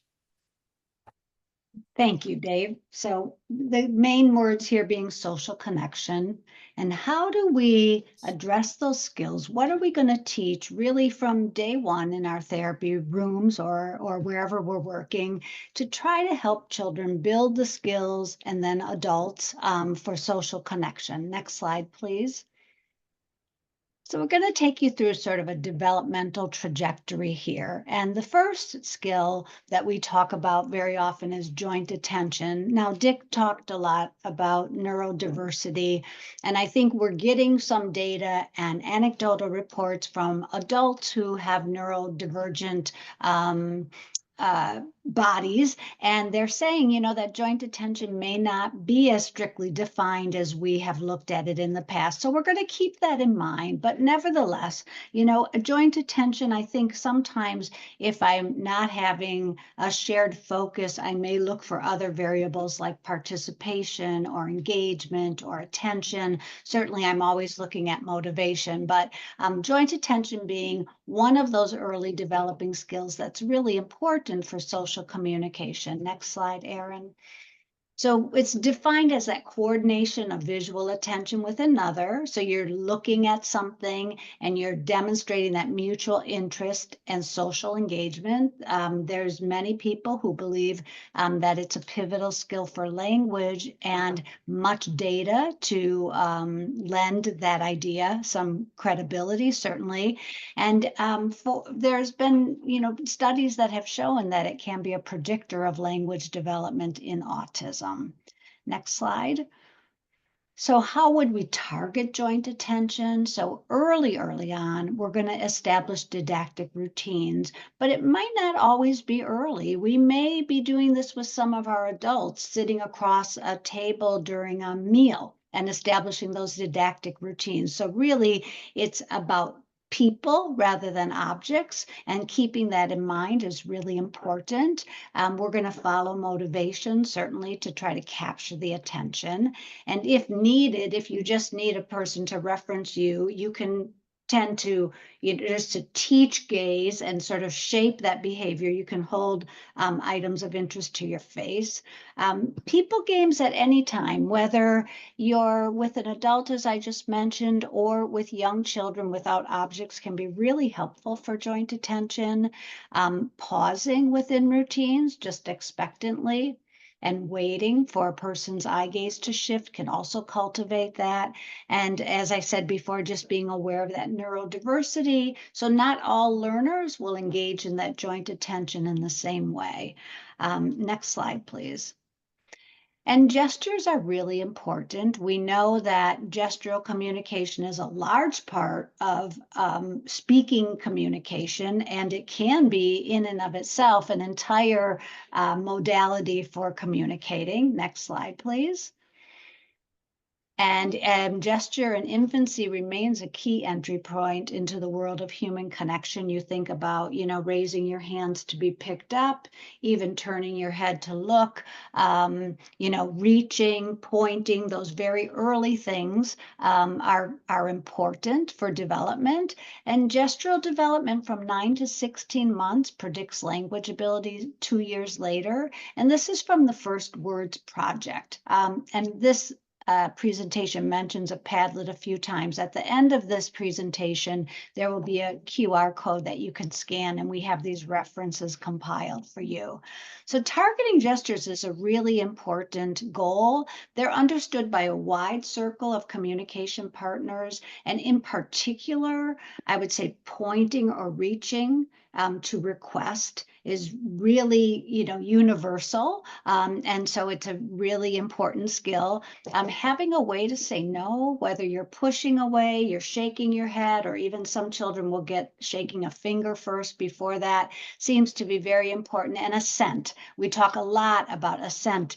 Thank you, Dave. So the main words here being social connection. And how do we address those skills? What are we going to teach really from day one in our therapy rooms or wherever we're working to try to help children build the skills and then adults for social connection? Next slide, please. So we're going to take you through sort of a developmental trajectory here. And the first skill that we talk about very often is joint attention. Now, Dick talked a lot about neurodiversity, and I think we're getting some data and anecdotal reports from adults who have neurodivergent bodies, and they're saying, you know, that joint attention may not be as strictly defined as we have looked at it in the past. So we're going to keep that in mind. But nevertheless, you know, a joint attention, I think sometimes if I'm not having a shared focus, I may look for other variables like participation or engagement or attention. Certainly, I'm always looking at motivation, but joint attention being one of those early developing skills that's really important for social communication. Next slide, Erin. So it's defined as that coordination of visual attention with another. So you're looking at something and you're demonstrating that mutual interest and social engagement. There's many people who believe that it's a pivotal skill for language, and much data to lend that idea some credibility, certainly. And there's been, you know, studies that have shown that it can be a predictor of language development in autism. Next slide. So how would we target joint attention? So early on, we're going to establish didactic routines, but it might not always be early. We may be doing this with some of our adults sitting across a table during a meal and establishing those didactic routines. So really, it's about people rather than objects, and keeping that in mind is really important. We're going to follow motivation, certainly, to try to capture the attention. And if needed, if you just need a person to reference you, you can tend to, you know, just to teach gaze and sort of shape that behavior. You can hold items of interest to your face. People games at any time, whether you're with an adult, as I just mentioned, or with young children without objects, can be really helpful for joint attention. Pausing within routines, just expectantly, and waiting for a person's eye gaze to shift can also cultivate that. And as I said before, just being aware of that neurodiversity. So not all learners will engage in that joint attention in the same way. Next slide, please. And gestures are really important. We know that gestural communication is a large part of speaking communication, and it can be in and of itself an entire modality for communicating. Next slide, please. And gesture in infancy remains a key entry point into the world of human connection. You think about, raising your hands to be picked up, even turning your head to look, reaching, pointing, those very early things are important for development. And gestural development from 9 to 16 months predicts language ability 2 years later. And this is from the First Words Project. And this presentation mentions a Padlet a few times. At the end of this presentation, there will be a QR code that you can scan, and we have these references compiled for you. So targeting gestures is a really important goal. They're understood by a wide circle of communication partners, and in particular, I would say pointing or reaching to request is really, universal. And so it's a really important skill. Having a way to say no, whether you're pushing away, you're shaking your head, or even some children will get shaking a finger first before that, seems to be very important. And assent. We talk a lot about assent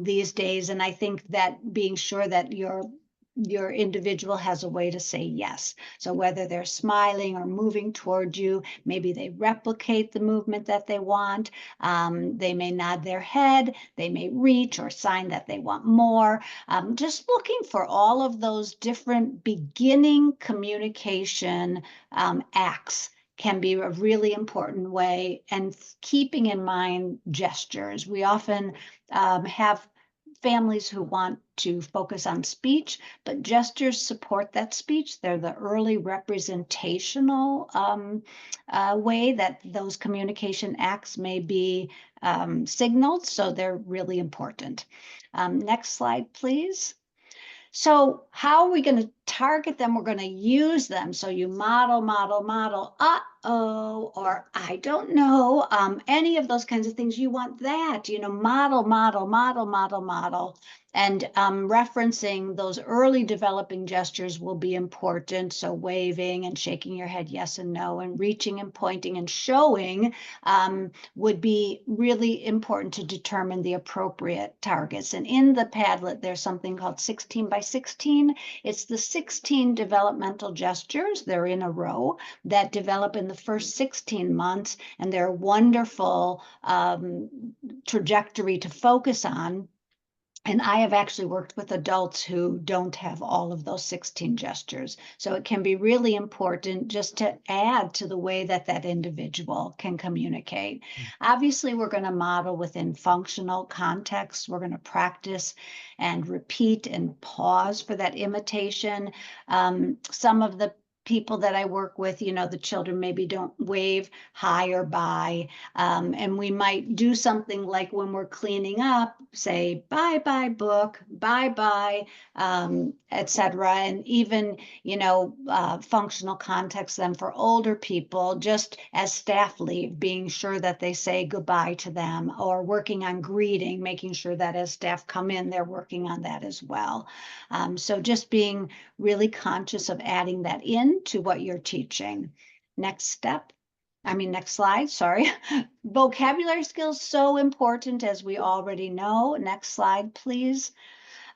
these days. And I think that being sure that your individual has a way to say yes. So whether they're smiling or moving toward you, maybe they replicate the movement that they want. They may nod their head, they may reach or sign that they want more. Just looking for all of those different beginning communication acts can be a really important way, and keeping in mind gestures. We often have families who want to focus on speech, but gestures support that speech. They're the early representational way that those communication acts may be signaled, so they're really important. Next slide, please. So how are we going to target them? We're going to use them. So you model, uh-oh, or I don't know, any of those kinds of things. You want that, model. And referencing those early developing gestures will be important. So waving and shaking your head yes and no, and reaching and pointing and showing would be really important to determine the appropriate targets. And in the Padlet, there's something called 16 by 16. It's the 16 developmental gestures. They're in a row that develop in the first 16 months, and they're a wonderful trajectory to focus on. And I have actually worked with adults who don't have all of those 16 gestures. So it can be really important just to add to the way that that individual can communicate. Obviously, we're going to model within functional contexts. We're going to practice and repeat and pause for that imitation. Some of the people that I work with, the children maybe don't wave hi or bye. And we might do something like when we're cleaning up, say, bye-bye book, bye-bye, etc. And even, functional context then for older people, just as staff leave, being sure that they say goodbye to them, or working on greeting, making sure that as staff come in, they're working on that as well. So just being really conscious of adding that in to what you're teaching. Next slide, sorry. Vocabulary skills, so important, as we already know. Next slide, please.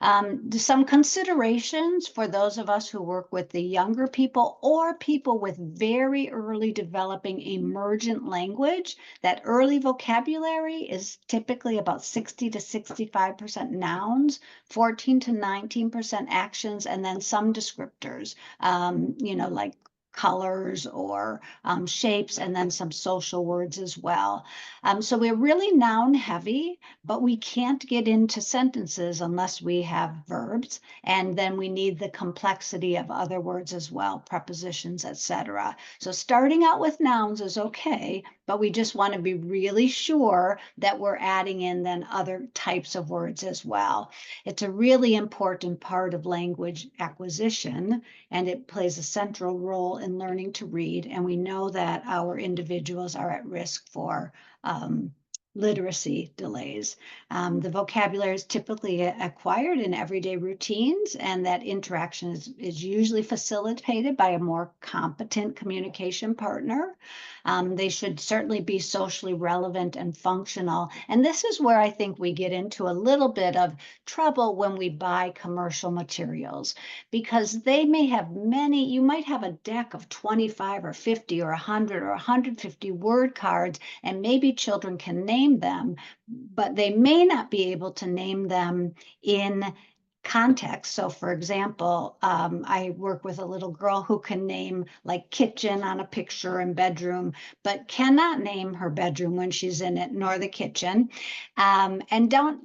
Some considerations for those of us who work with the younger people or people with very early developing emergent language. That early vocabulary is typically about 60 to 65% nouns, 14 to 19% actions, and then some descriptors, like colors or shapes, and then some social words as well. So we're really noun heavy, but we can't get into sentences unless we have verbs, and then we need the complexity of other words as well, prepositions, etc. So starting out with nouns is okay, but we just want to be really sure that we're adding in then other types of words as well. It's a really important part of language acquisition, and it plays a central role in learning to read. And we know that our individuals are at risk for literacy delays. The vocabulary is typically acquired in everyday routines, and that interaction is usually facilitated by a more competent communication partner. They should certainly be socially relevant and functional. And this is where I think we get into a little bit of trouble when we buy commercial materials, because they may have many, you might have a deck of 25 or 50 or 100 or 150 word cards, and maybe children can name them, but they may not be able to name them in context. So for example, I work with a little girl who can name like kitchen on a picture and bedroom, but cannot name her bedroom when she's in it, nor the kitchen. And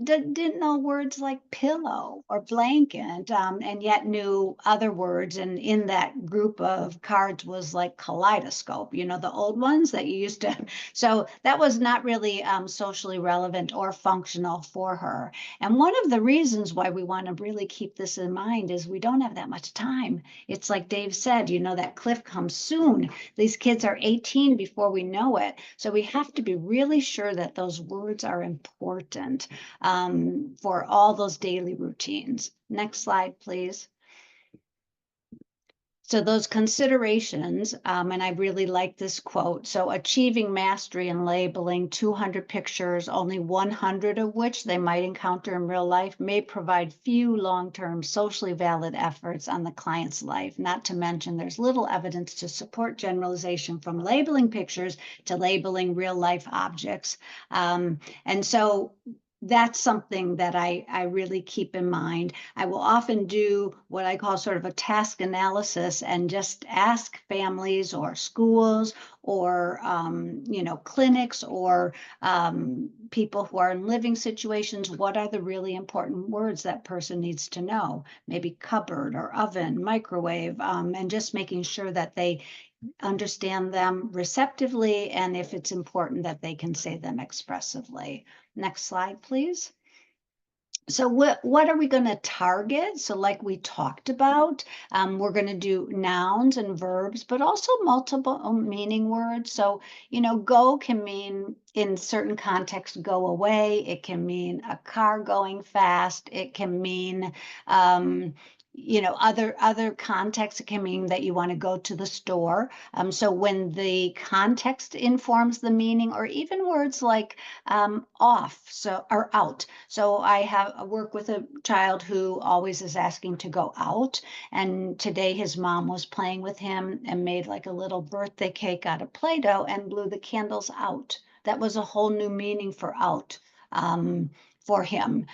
didn't know words like pillow or blanket, and yet knew other words. And in that group of cards was like kaleidoscope, you know, the old ones that you used to. So that was not really socially relevant or functional for her. And one of the reasons why we want to really keep this in mind is we don't have that much time. It's like Dave said, you know, that cliff comes soon. These kids are 18 before we know it. So we have to be really sure that those words are important for all those daily routines. Next slide, please. So those considerations, and I really like this quote. So achieving mastery in labeling 200 pictures, only 100 of which they might encounter in real life, may provide few long-term socially valid efforts on the client's life. Not to mention there's little evidence to support generalization from labeling pictures to labeling real life objects. And so that's something that I really keep in mind. I will often do what I call sort of a task analysis and just ask families or schools or you know, clinics or people who are in living situations, what are the really important words that person needs to know? Maybe cupboard or oven, microwave, and just making sure that they understand them receptively, and if it's important that they can say them expressively. Next slide, please. So what are we going to target? So like we talked about, we're going to do nouns and verbs, but also multiple meaning words. So, you know, go can mean in certain contexts, go away. It can mean a car going fast. It can mean, you know, other contexts. It can mean that you want to go to the store. So when the context informs the meaning, or even words like off, so or out. So I work with a child who always is asking to go out, and today his mom was playing with him and made like a little birthday cake out of Play-Doh and blew the candles out. That was a whole new meaning for out. For him.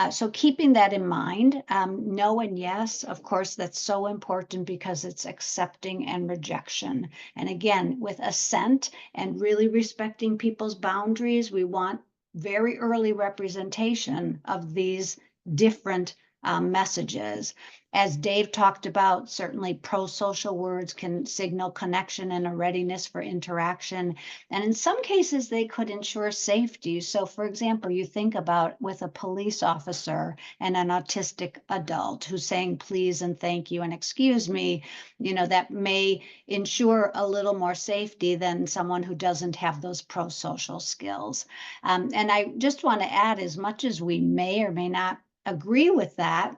So keeping that in mind, no and yes, of course, that's so important because it's accepting and rejection. And again, with assent and really respecting people's boundaries, we want very early representation of these different messages. As Dave talked about, certainly pro-social words can signal connection and a readiness for interaction. And in some cases, they could ensure safety. So for example, you think about with a police officer and an autistic adult who's saying please and thank you and excuse me, you know, that may ensure a little more safety than someone who doesn't have those pro-social skills. And I just want to add, as much as we may or may not agree with that,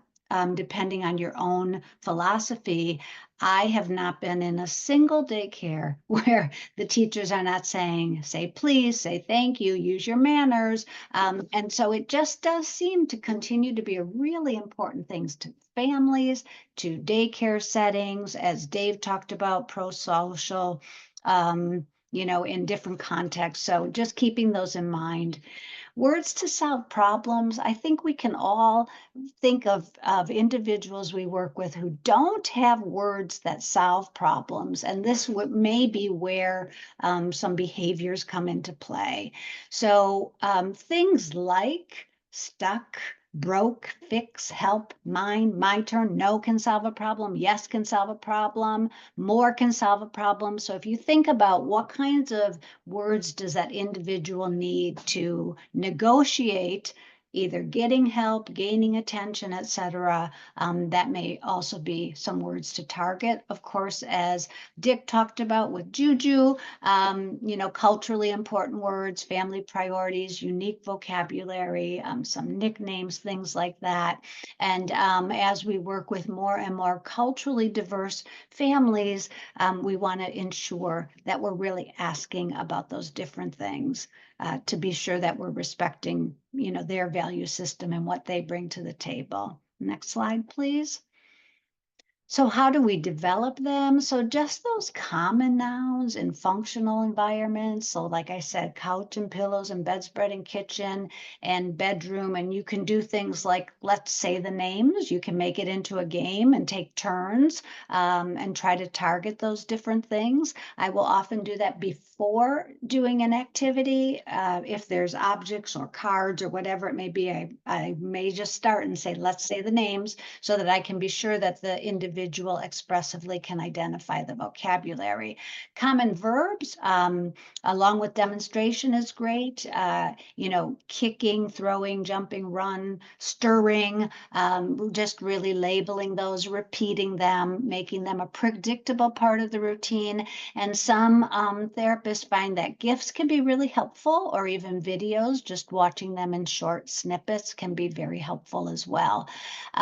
depending on your own philosophy, I have not been in a single daycare where the teachers are not saying, say please, say thank you, use your manners. And so it just does seem to continue to be a really important thing to families, to daycare settings, as Dave talked about, pro-social, you know, in different contexts. So just keeping those in mind. Words to solve problems. I think we can all think of individuals we work with who don't have words that solve problems. And this may be where some behaviors come into play. So things like stuck, broke, fix, help, mine, my turn, no can solve a problem, yes can solve a problem, more can solve a problem. So if you think about what kinds of words does that individual need to negotiate either getting help, gaining attention, etc. That may also be some words to target. Of course, as Dick talked about with Juju, culturally important words, family priorities, unique vocabulary, some nicknames, things like that. And as we work with more and more culturally diverse families, we want to ensure that we're really asking about those different things to be sure that we're respecting, their value system and what they bring to the table. Next slide, please. So how do we develop them? So just those common nouns in functional environments. So like I said, couch and pillows and bedspread and kitchen and bedroom. And you can do things like, let's say the names. You can make it into a game and take turns and try to target those different things. I will often do that before doing an activity. If there's objects or cards or whatever it may be, I may just start and say, let's say the names, so that I can be sure that the individual expressively can identify the vocabulary. Common verbs, along with demonstration, is great. Kicking, throwing, jumping, run, stirring, just really labeling those, repeating them, making them a predictable part of the routine. And some therapists find that GIFs can be really helpful, or even videos, just watching them in short snippets can be very helpful as well.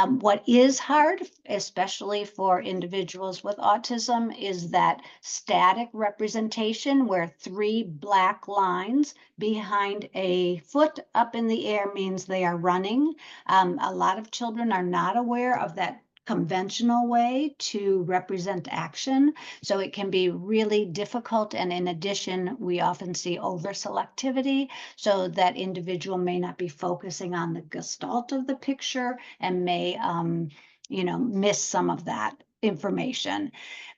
What is hard, especially for individuals with autism, is that static representation where 3 black lines behind a foot up in the air means they are running. A lot of children are not aware of that conventional way to represent action. So it can be really difficult. And in addition, we often see over-selectivity, so that individual may not be focusing on the gestalt of the picture and may miss some of that information.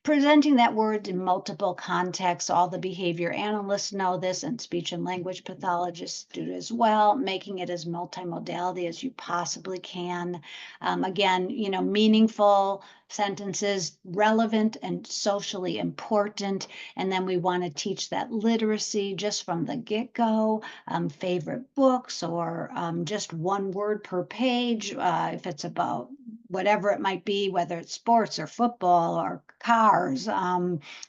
Presenting that word in multiple contexts, all the behavior analysts know this, and speech and language pathologists do as well, making it as multimodality as you possibly can. Again, meaningful sentences, relevant and socially important. And then we want to teach that literacy just from the get-go, favorite books, or just one word per page, if it's about whatever it might be, whether it's sports or football or cars.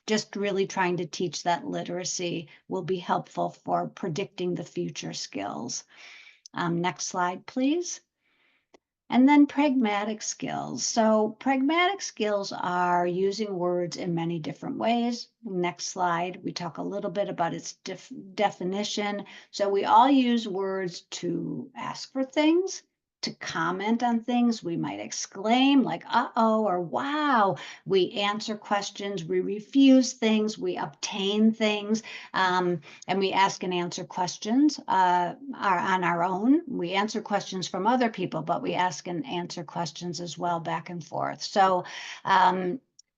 Just really trying to teach that literacy will be helpful for predicting the future skills. Next slide, please. And then pragmatic skills. So pragmatic skills are using words in many different ways. Next slide, we talk a little bit about its definition. So we all use words to ask for things, to comment on things. We might exclaim like, uh-oh, or wow. We answer questions, we refuse things, we obtain things, and we ask and answer questions are on our own. We answer questions from other people, but we ask and answer questions as well, back and forth. So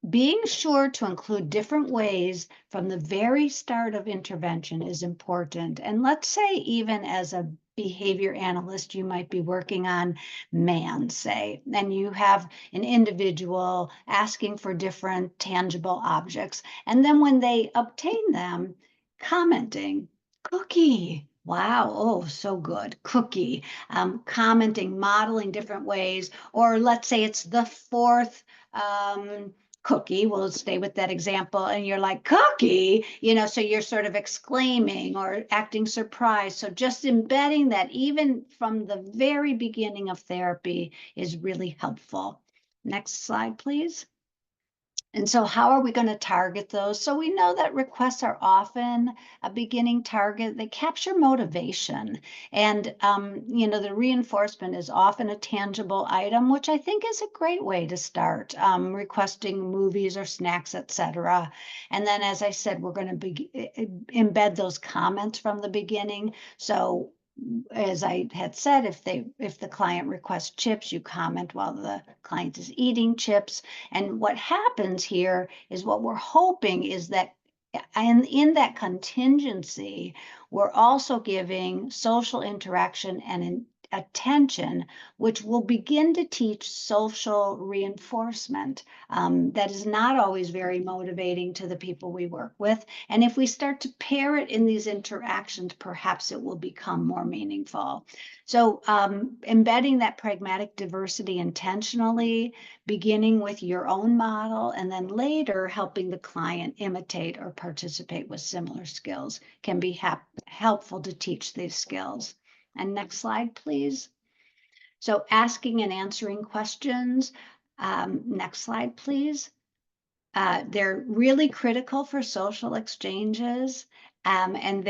being sure to include different ways from the very start of intervention is important. And let's say even as a behavior analyst, you might be working on man, say, and you have an individual asking for different tangible objects. And then when they obtain them, commenting, cookie. Wow, oh, so good, cookie. Commenting, modeling different ways, or let's say it's the 4th cookie, we'll stay with that example, and you're like, cookie, so you're sort of exclaiming or acting surprised. So just embedding that even from the very beginning of therapy is really helpful. Next slide, please. And so how are we going to target those? So we know that requests are often a beginning target. They capture motivation. And, the reinforcement is often a tangible item, which I think is a great way to start, requesting movies or snacks, etc. And then, as I said, we're going to embed those comments from the beginning. So as I had said, if the client requests chips, you comment while the client is eating chips. And what happens here is, what we're hoping is that in that contingency, we're also giving social interaction and attention, which will begin to teach social reinforcement. That is not always very motivating to the people we work with. And if we start to pair it in these interactions, perhaps it will become more meaningful. So embedding that pragmatic diversity intentionally, beginning with your own model, and then later helping the client imitate or participate with similar skills can be helpful to teach these skills. And next slide, please. So asking and answering questions. Next slide, please. They're really critical for social exchanges. And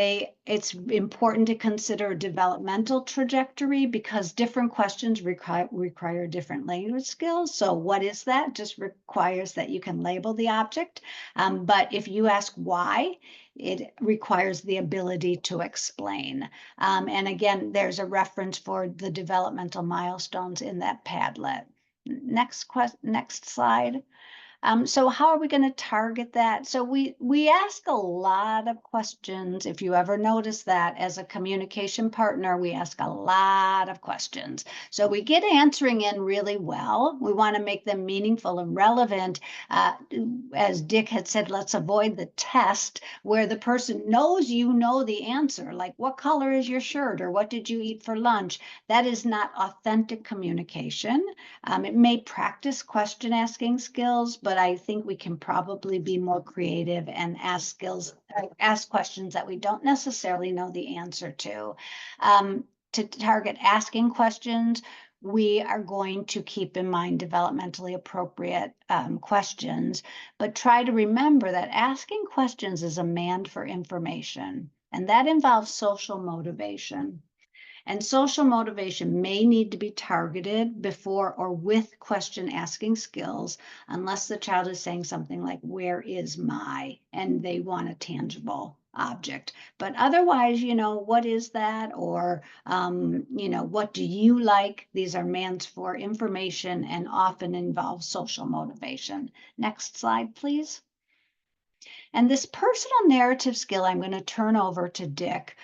it's important to consider developmental trajectory because different questions require different language skills. So what is that? Just requires that you can label the object. But if you ask why, it requires the ability to explain. And again, there's a reference for the developmental milestones in that Padlet. Next slide. So how are we going to target that? So we ask a lot of questions. If you ever notice that as a communication partner, we ask a lot of questions. So we get answering in really well. We want to make them meaningful and relevant. As Dick had said, let's avoid the test where the person knows you know the answer, like what color is your shirt or what did you eat for lunch? That is not authentic communication. It may practice question asking skills, but I think we can probably be more creative and ask questions that we don't necessarily know the answer to. To target asking questions, we are going to keep in mind developmentally appropriate questions, but try to remember that asking questions is a demand for information, and that involves social motivation. And social motivation may need to be targeted before or with question asking skills, unless the child is saying something like, where is my, and they want a tangible object. But otherwise, what is that? Or, what do you like? These are demands for information and often involve social motivation. Next slide, please. And this personal narrative skill, I'm going to turn over to Dick.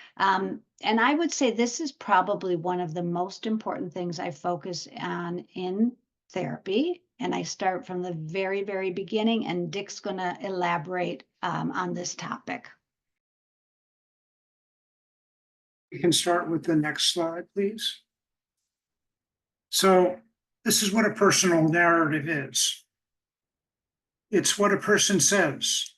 And I would say this is probably one of the most important things I focus on in therapy. And I start from the very, very beginning, and Dick's going to elaborate on this topic. We can start with the next slide, please. So this is what a personal narrative is. It's what a person says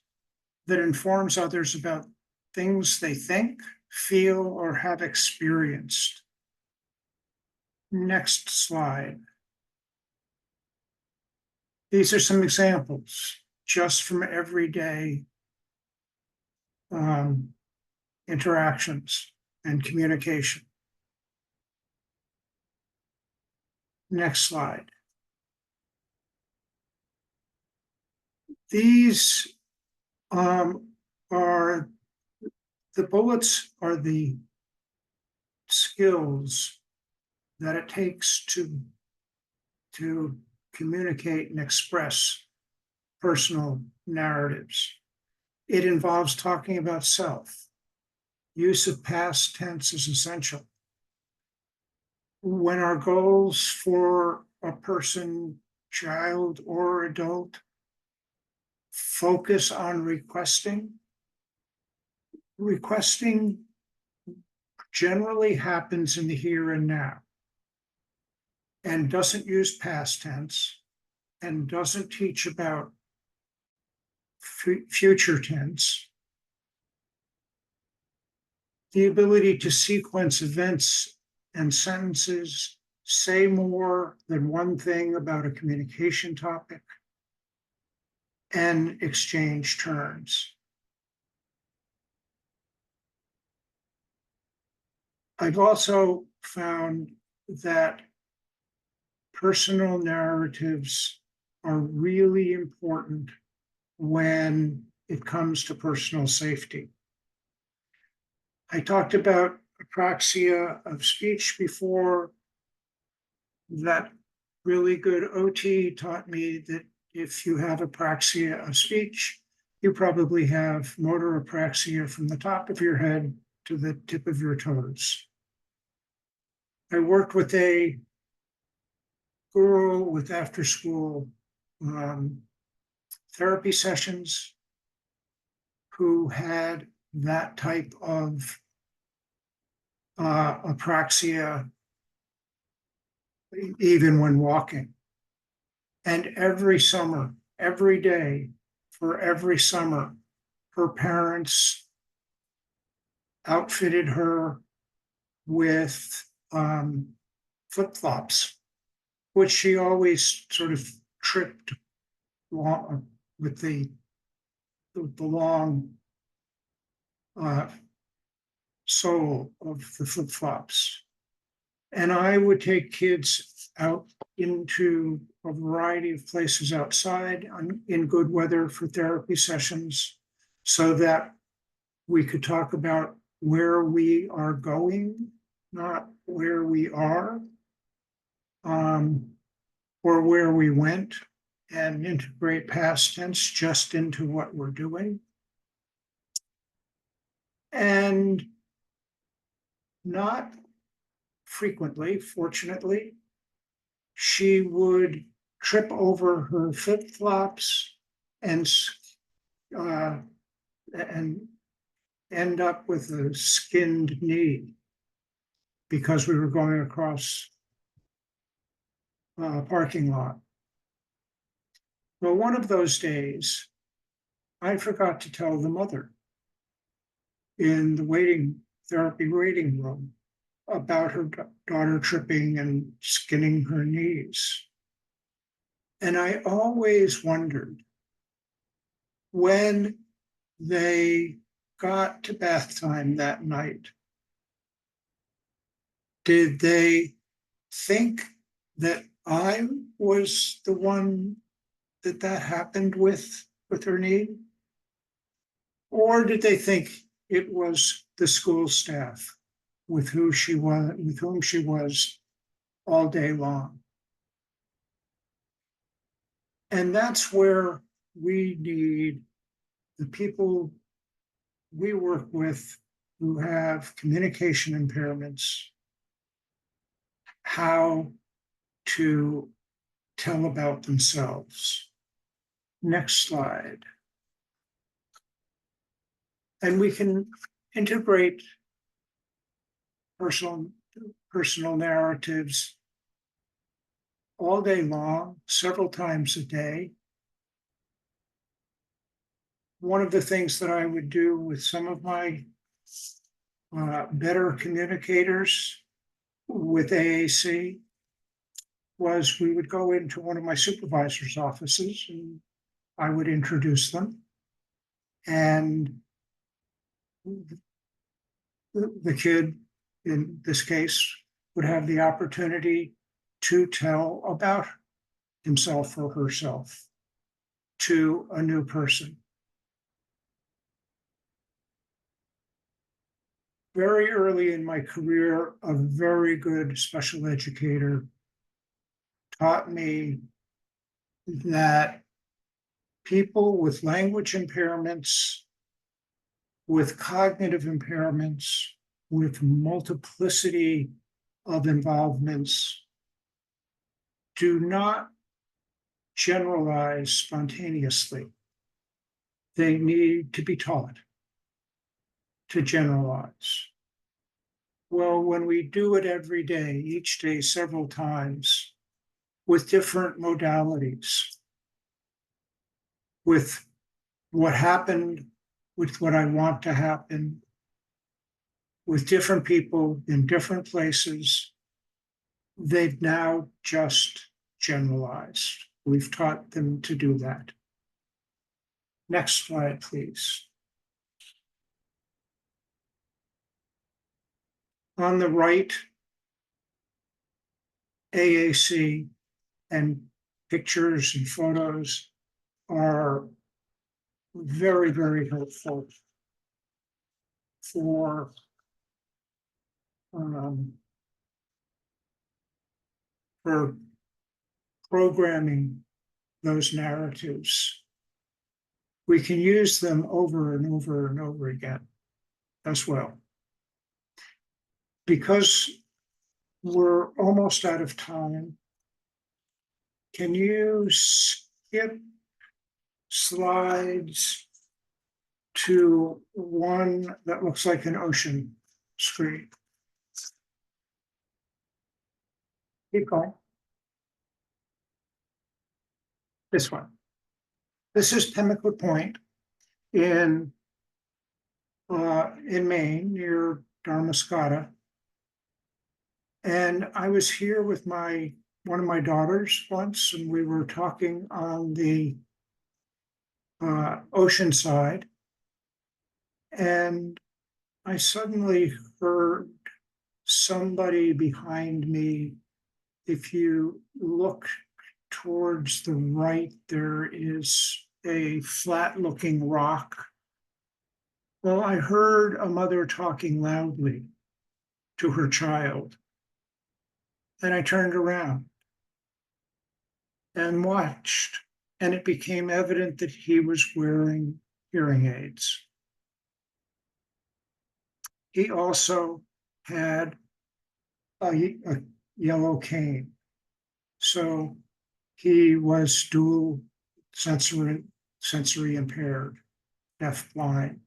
that informs others about things they think, feel, or have experienced. Next slide. These are some examples just from everyday interactions and communication. Next slide. These are the bullets are the skills that it takes to communicate and express personal narratives. It involves talking about self. Use of past tense is essential. When our goals for a person, child, or adult focus on requesting generally happens in the here and now and doesn't use past tense and doesn't teach about future tense. The ability to sequence events and sentences, say more than one thing about a communication topic, and exchange terms. I've also found that personal narratives are really important when it comes to personal safety. I talked about apraxia of speech before. That really good OT taught me that if you have apraxia of speech, you probably have motor apraxia from the top of your head to the tip of your toes. I worked with a girl with after-school therapy sessions who had that type of apraxia even when walking. And every summer, every day, for every summer, her parents outfitted her with flip-flops, which she always sort of tripped with the long sole of the flip-flops. And I would take kids out into a variety of places outside in good weather for therapy sessions so that we could talk about where we are going, not where we are, or where we went, and integrate past tense just into what we're doing. And not frequently, fortunately, she would trip over her flip-flops and end up with a skinned knee because we were going across a parking lot. Well, one of those days, I forgot to tell the mother in the therapy waiting room about her daughter tripping and skinning her knees. And I always wondered, when they got to bath time that night, did they think that I was the one that happened with her knee? Or did they think it was the school staff with whom she was all day long? And that's where we need the people we work with who have communication impairments, how to tell about themselves. Next slide. And we can integrate personal narratives all day long, several times a day. One of the things that I would do with some of my better communicators with AAC was we would go into one of my supervisor's offices and I would introduce them. And the kid, in this case, would have the opportunity to tell about himself or herself to a new person. Very early in my career, a very good special educator taught me that people with language impairments, with cognitive impairments, with multiplicity of involvements, do not generalize spontaneously. They need to be taught to generalize. Well, when we do it every day, each day, several times, with different modalities, with what happened, with what I want to happen, with different people in different places, they've now just generalized. We've taught them to do that. Next slide, please. On the right, AAC and pictures and photos are very, very helpful for programming those narratives. We can use them over and over and over again as well. Because We're almost out of time. Can you skip slides to one that looks like an ocean screen? Keep going. This one. This is Pemmican Point in Maine, near Dharmascotta. And I was here with one of my daughters once, and we were talking on the ocean side. And I suddenly heard somebody behind me. If you look towards the right, there is a flat-looking rock. Well, I heard a mother talking loudly to her child. And I turned around and watched, and it became evident that he was wearing hearing aids. He also had a yellow cane. So he was dual sensory impaired, deafblind.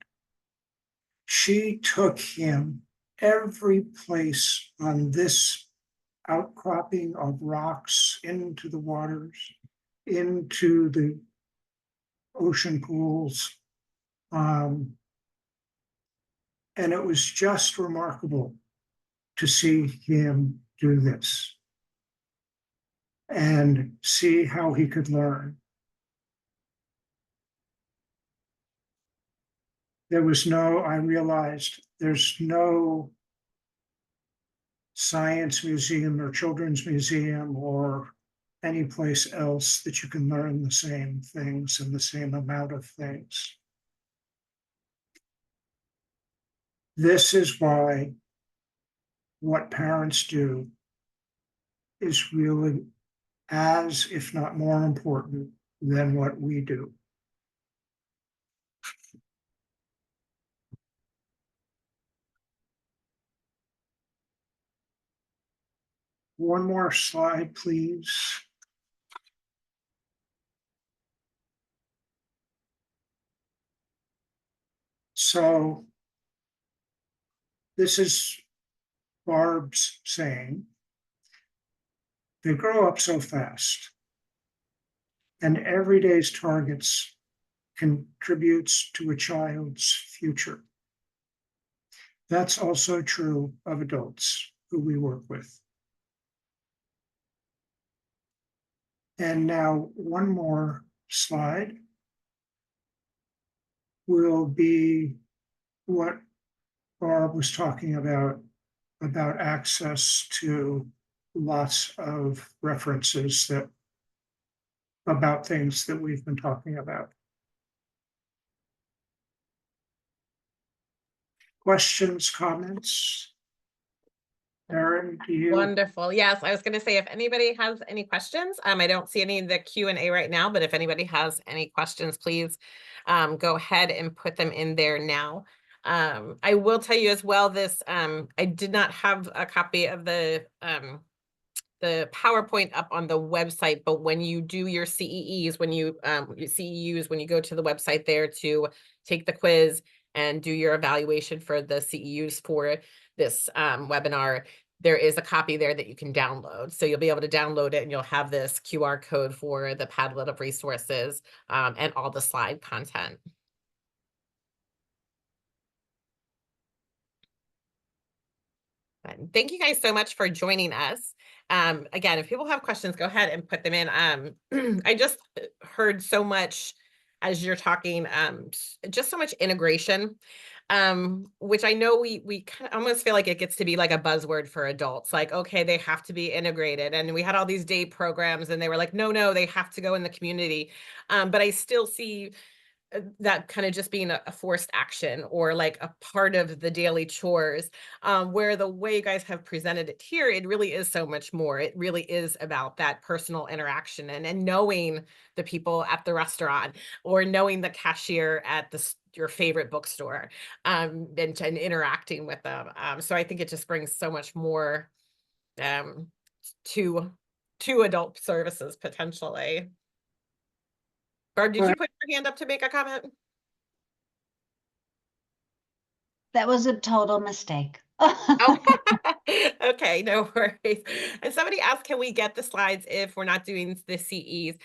She took him every place on this outcropping of rocks into the waters, into the ocean pools. And it was just remarkable to see him do this and see how he could learn. I realized there's no science museum or children's museum or any place else that you can learn the same things and the same amount of things. This is why what parents do is really as, if not more important than what we do. One more slide, please. So this is Barb's saying, they grow up so fast, and every day's targets contributes to a child's future. That's also true of adults who we work with. And now one more slide will be what Barb was talking about access to lots of references about things that we've been talking about. Questions, comments? Erin, do you? Wonderful. Yes, I was going to say, if anybody has any questions, I don't see any in the Q&A right now, but if anybody has any questions, please go ahead and put them in there now. I will tell you as well, I did not have a copy of the PowerPoint up on the website, but when you do your CEUs, when you go to the website there to take the quiz and do your evaluation for the CEUs for this webinar, there is a copy there that you can download. So you'll be able to download it and you'll have this QR code for the Padlet of resources and all the slide content. Thank you guys so much for joining us. Again, if people have questions, go ahead and put them in. I just heard so much as you're talking, just so much integration, which I know we kind of almost feel like it gets to be like a buzzword for adults. Like, okay, they have to be integrated. And we had all these day programs and they were like, no, they have to go in the community. But I still see that kind of just being a forced action or like a part of the daily chores, where the way you guys have presented it here, it really is so much more. It really is about that personal interaction and knowing the people at the restaurant or knowing the cashier at your favorite bookstore, and interacting with them. So I think it just brings so much more um, two adult services potentially. Barb, did you put your hand up to make a comment? That was a total mistake. Oh, okay, no worries. And somebody asked, can we get the slides if we're not doing the CEs?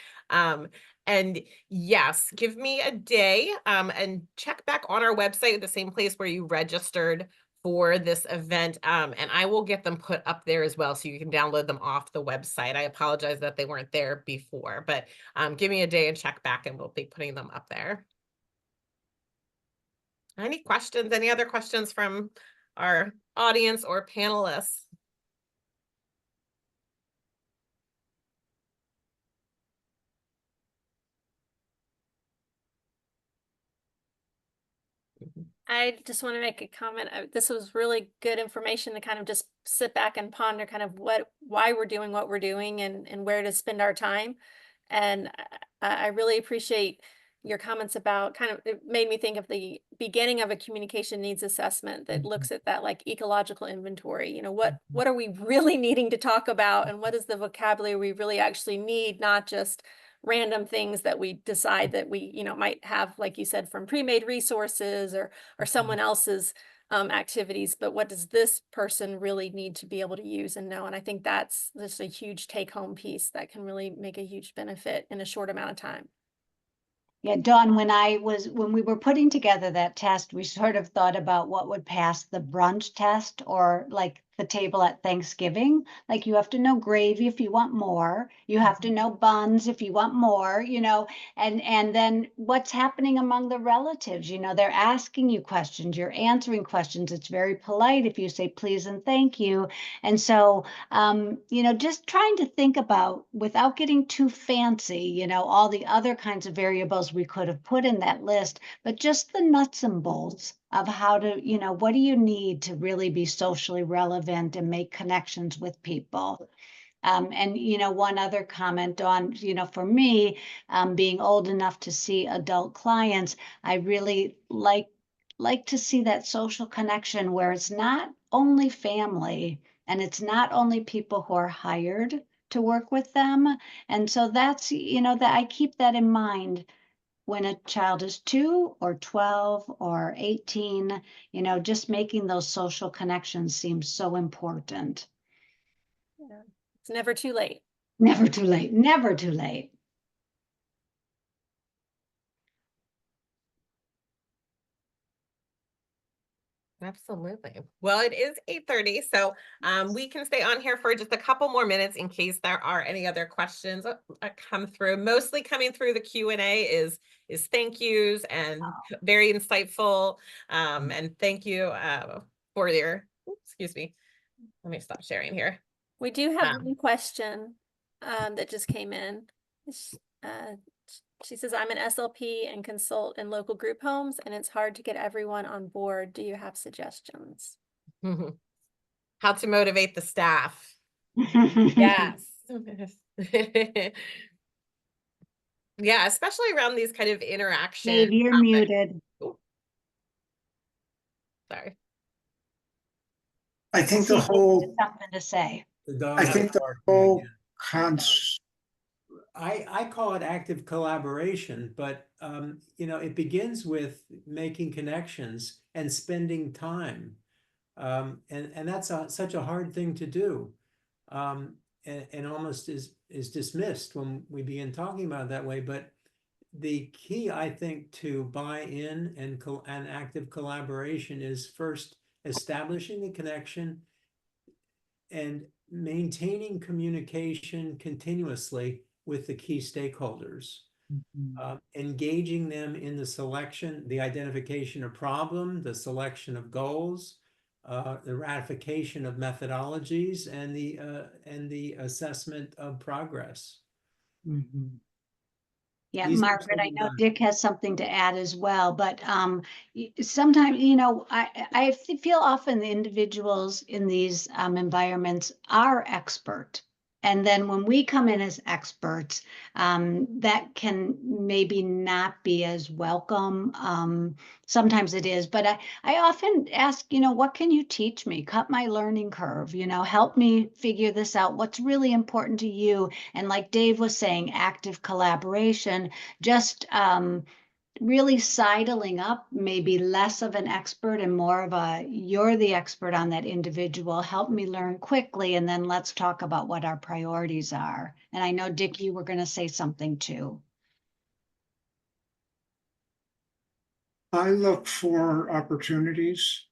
And yes, give me a day and check back on our website, the same place where you registered for this event. And I will get them put up there as well, so you can download them off the website. I apologize that they weren't there before, but give me a day and check back and we'll be putting them up there. Any questions? Any other questions from our audience or panelists? I just want to make a comment. This was really good information to kind of just sit back and ponder kind of why we're doing what we're doing and where to spend our time. And I really appreciate your comments about kind of, it made me think of the beginning of a communication needs assessment that looks at that like ecological inventory. You know, what are we really needing to talk about, and what is the vocabulary we really actually need, not just random things that we decide that we, you know, might have, like you said, from pre-made resources or someone else's activities, but what does this person really need to be able to use and know? And I think that's just a huge take-home piece that can really make a huge benefit in a short amount of time. Yeah, Dawn, when we were putting together that test, we sort of thought about what would pass the brunch test, or like the table at Thanksgiving. Like, you have to know gravy if you want more, you have to know buns if you want more, you know, and then what's happening among the relatives. You know, they're asking you questions, you're answering questions. It's very polite if you say please and thank you. And so you know, just trying to think about, without getting too fancy, you know, all the other kinds of variables we could have put in that list, but just the nuts and bolts of how to, you know, what do you need to really be socially relevant and make connections with people. And, you know, one other comment on, you know, for me, being old enough to see adult clients, I really like to see that social connection where it's not only family and it's not only people who are hired to work with them. And so that's, you know, that I keep that in mind when a child is 2 or 12 or 18, you know, just making those social connections seems so important. Yeah. It's never too late. Never too late, never too late. Absolutely. Well, it is 8:30, so we can stay on here for just a couple more minutes in case there are any other questions come through. Mostly coming through the Q&A is thank yous and very insightful. And thank you for your, excuse me, let me stop sharing here. We do have one question that just came in. Uh, she says, I'm an SLP and consult in local group homes, and it's hard to get everyone on board. Do you have suggestions? How to motivate the staff. Yes. Yeah, especially around these kind of interaction Dave, you're topics. muted. Ooh. Sorry. I think See the if Dave whole, has something to say. I think the whole concept, I call it active collaboration, but you know, it begins with making connections and spending time. And that's such a hard thing to do. And almost is dismissed when we begin talking about it that way. But the key, I think, to buy-in and active collaboration is first establishing the connection and maintaining communication continuously with the key stakeholders. Engaging them in the selection, the identification of problem, the selection of goals, the ratification of methodologies, and the assessment of progress. Yeah, Easier Margaret, said I than know done. Dick has something to add as well, but sometimes, you know, I feel often the individuals in these environments are expert And then when we come in as experts, that can maybe not be as welcome. Sometimes it is, but I often ask, what can you teach me? Cut my learning curve, help me figure this out. What's really important to you? And like Dave was saying, active collaboration, just really sidling up, maybe less of an expert and more of a, you're the expert on that individual, help me learn quickly, and then let's talk about what our priorities are. And I know, Dick, you were going to say something too. I look for opportunities.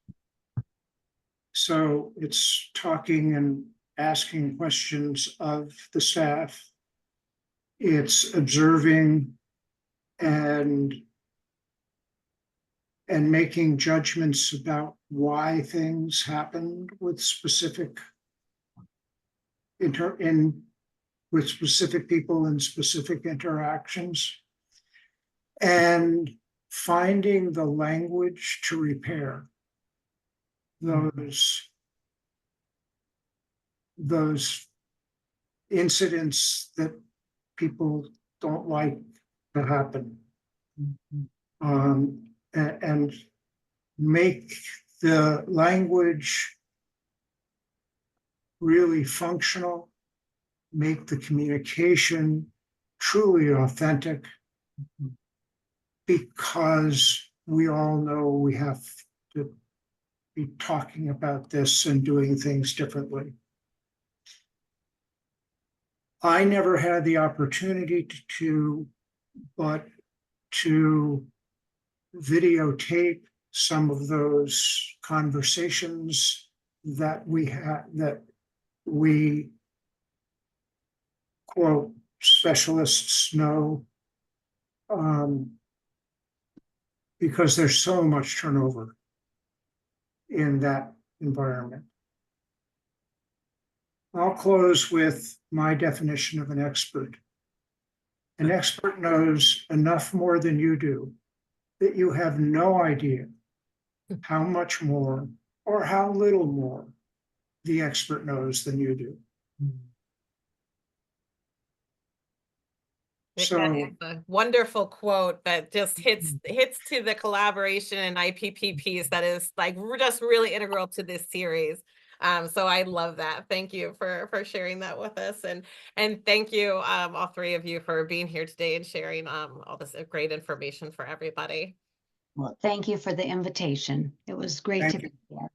So it's talking and asking questions of the staff. It's observing and making judgments about why things happened with specific with specific people and specific interactions, and finding the language to repair those incidents that people don't like to happen. And make the language really functional, make the communication truly authentic, because we all know we have to be talking about this and doing things differently. I never had the opportunity but to videotape some of those conversations that we had, that we, quote, specialists know, because there's so much turnover in that environment. I'll close with my definition of an expert. An expert knows enough more than you do that you have no idea how much more or how little more the expert knows than you do. That is a wonderful quote that just hits to the collaboration and IPP piece that is like just really integral to this series. So I love that. Thank you for sharing that with us, and thank you all three of you for being here today and sharing all this great information for everybody. Well, thank you for the invitation. It was great to be here.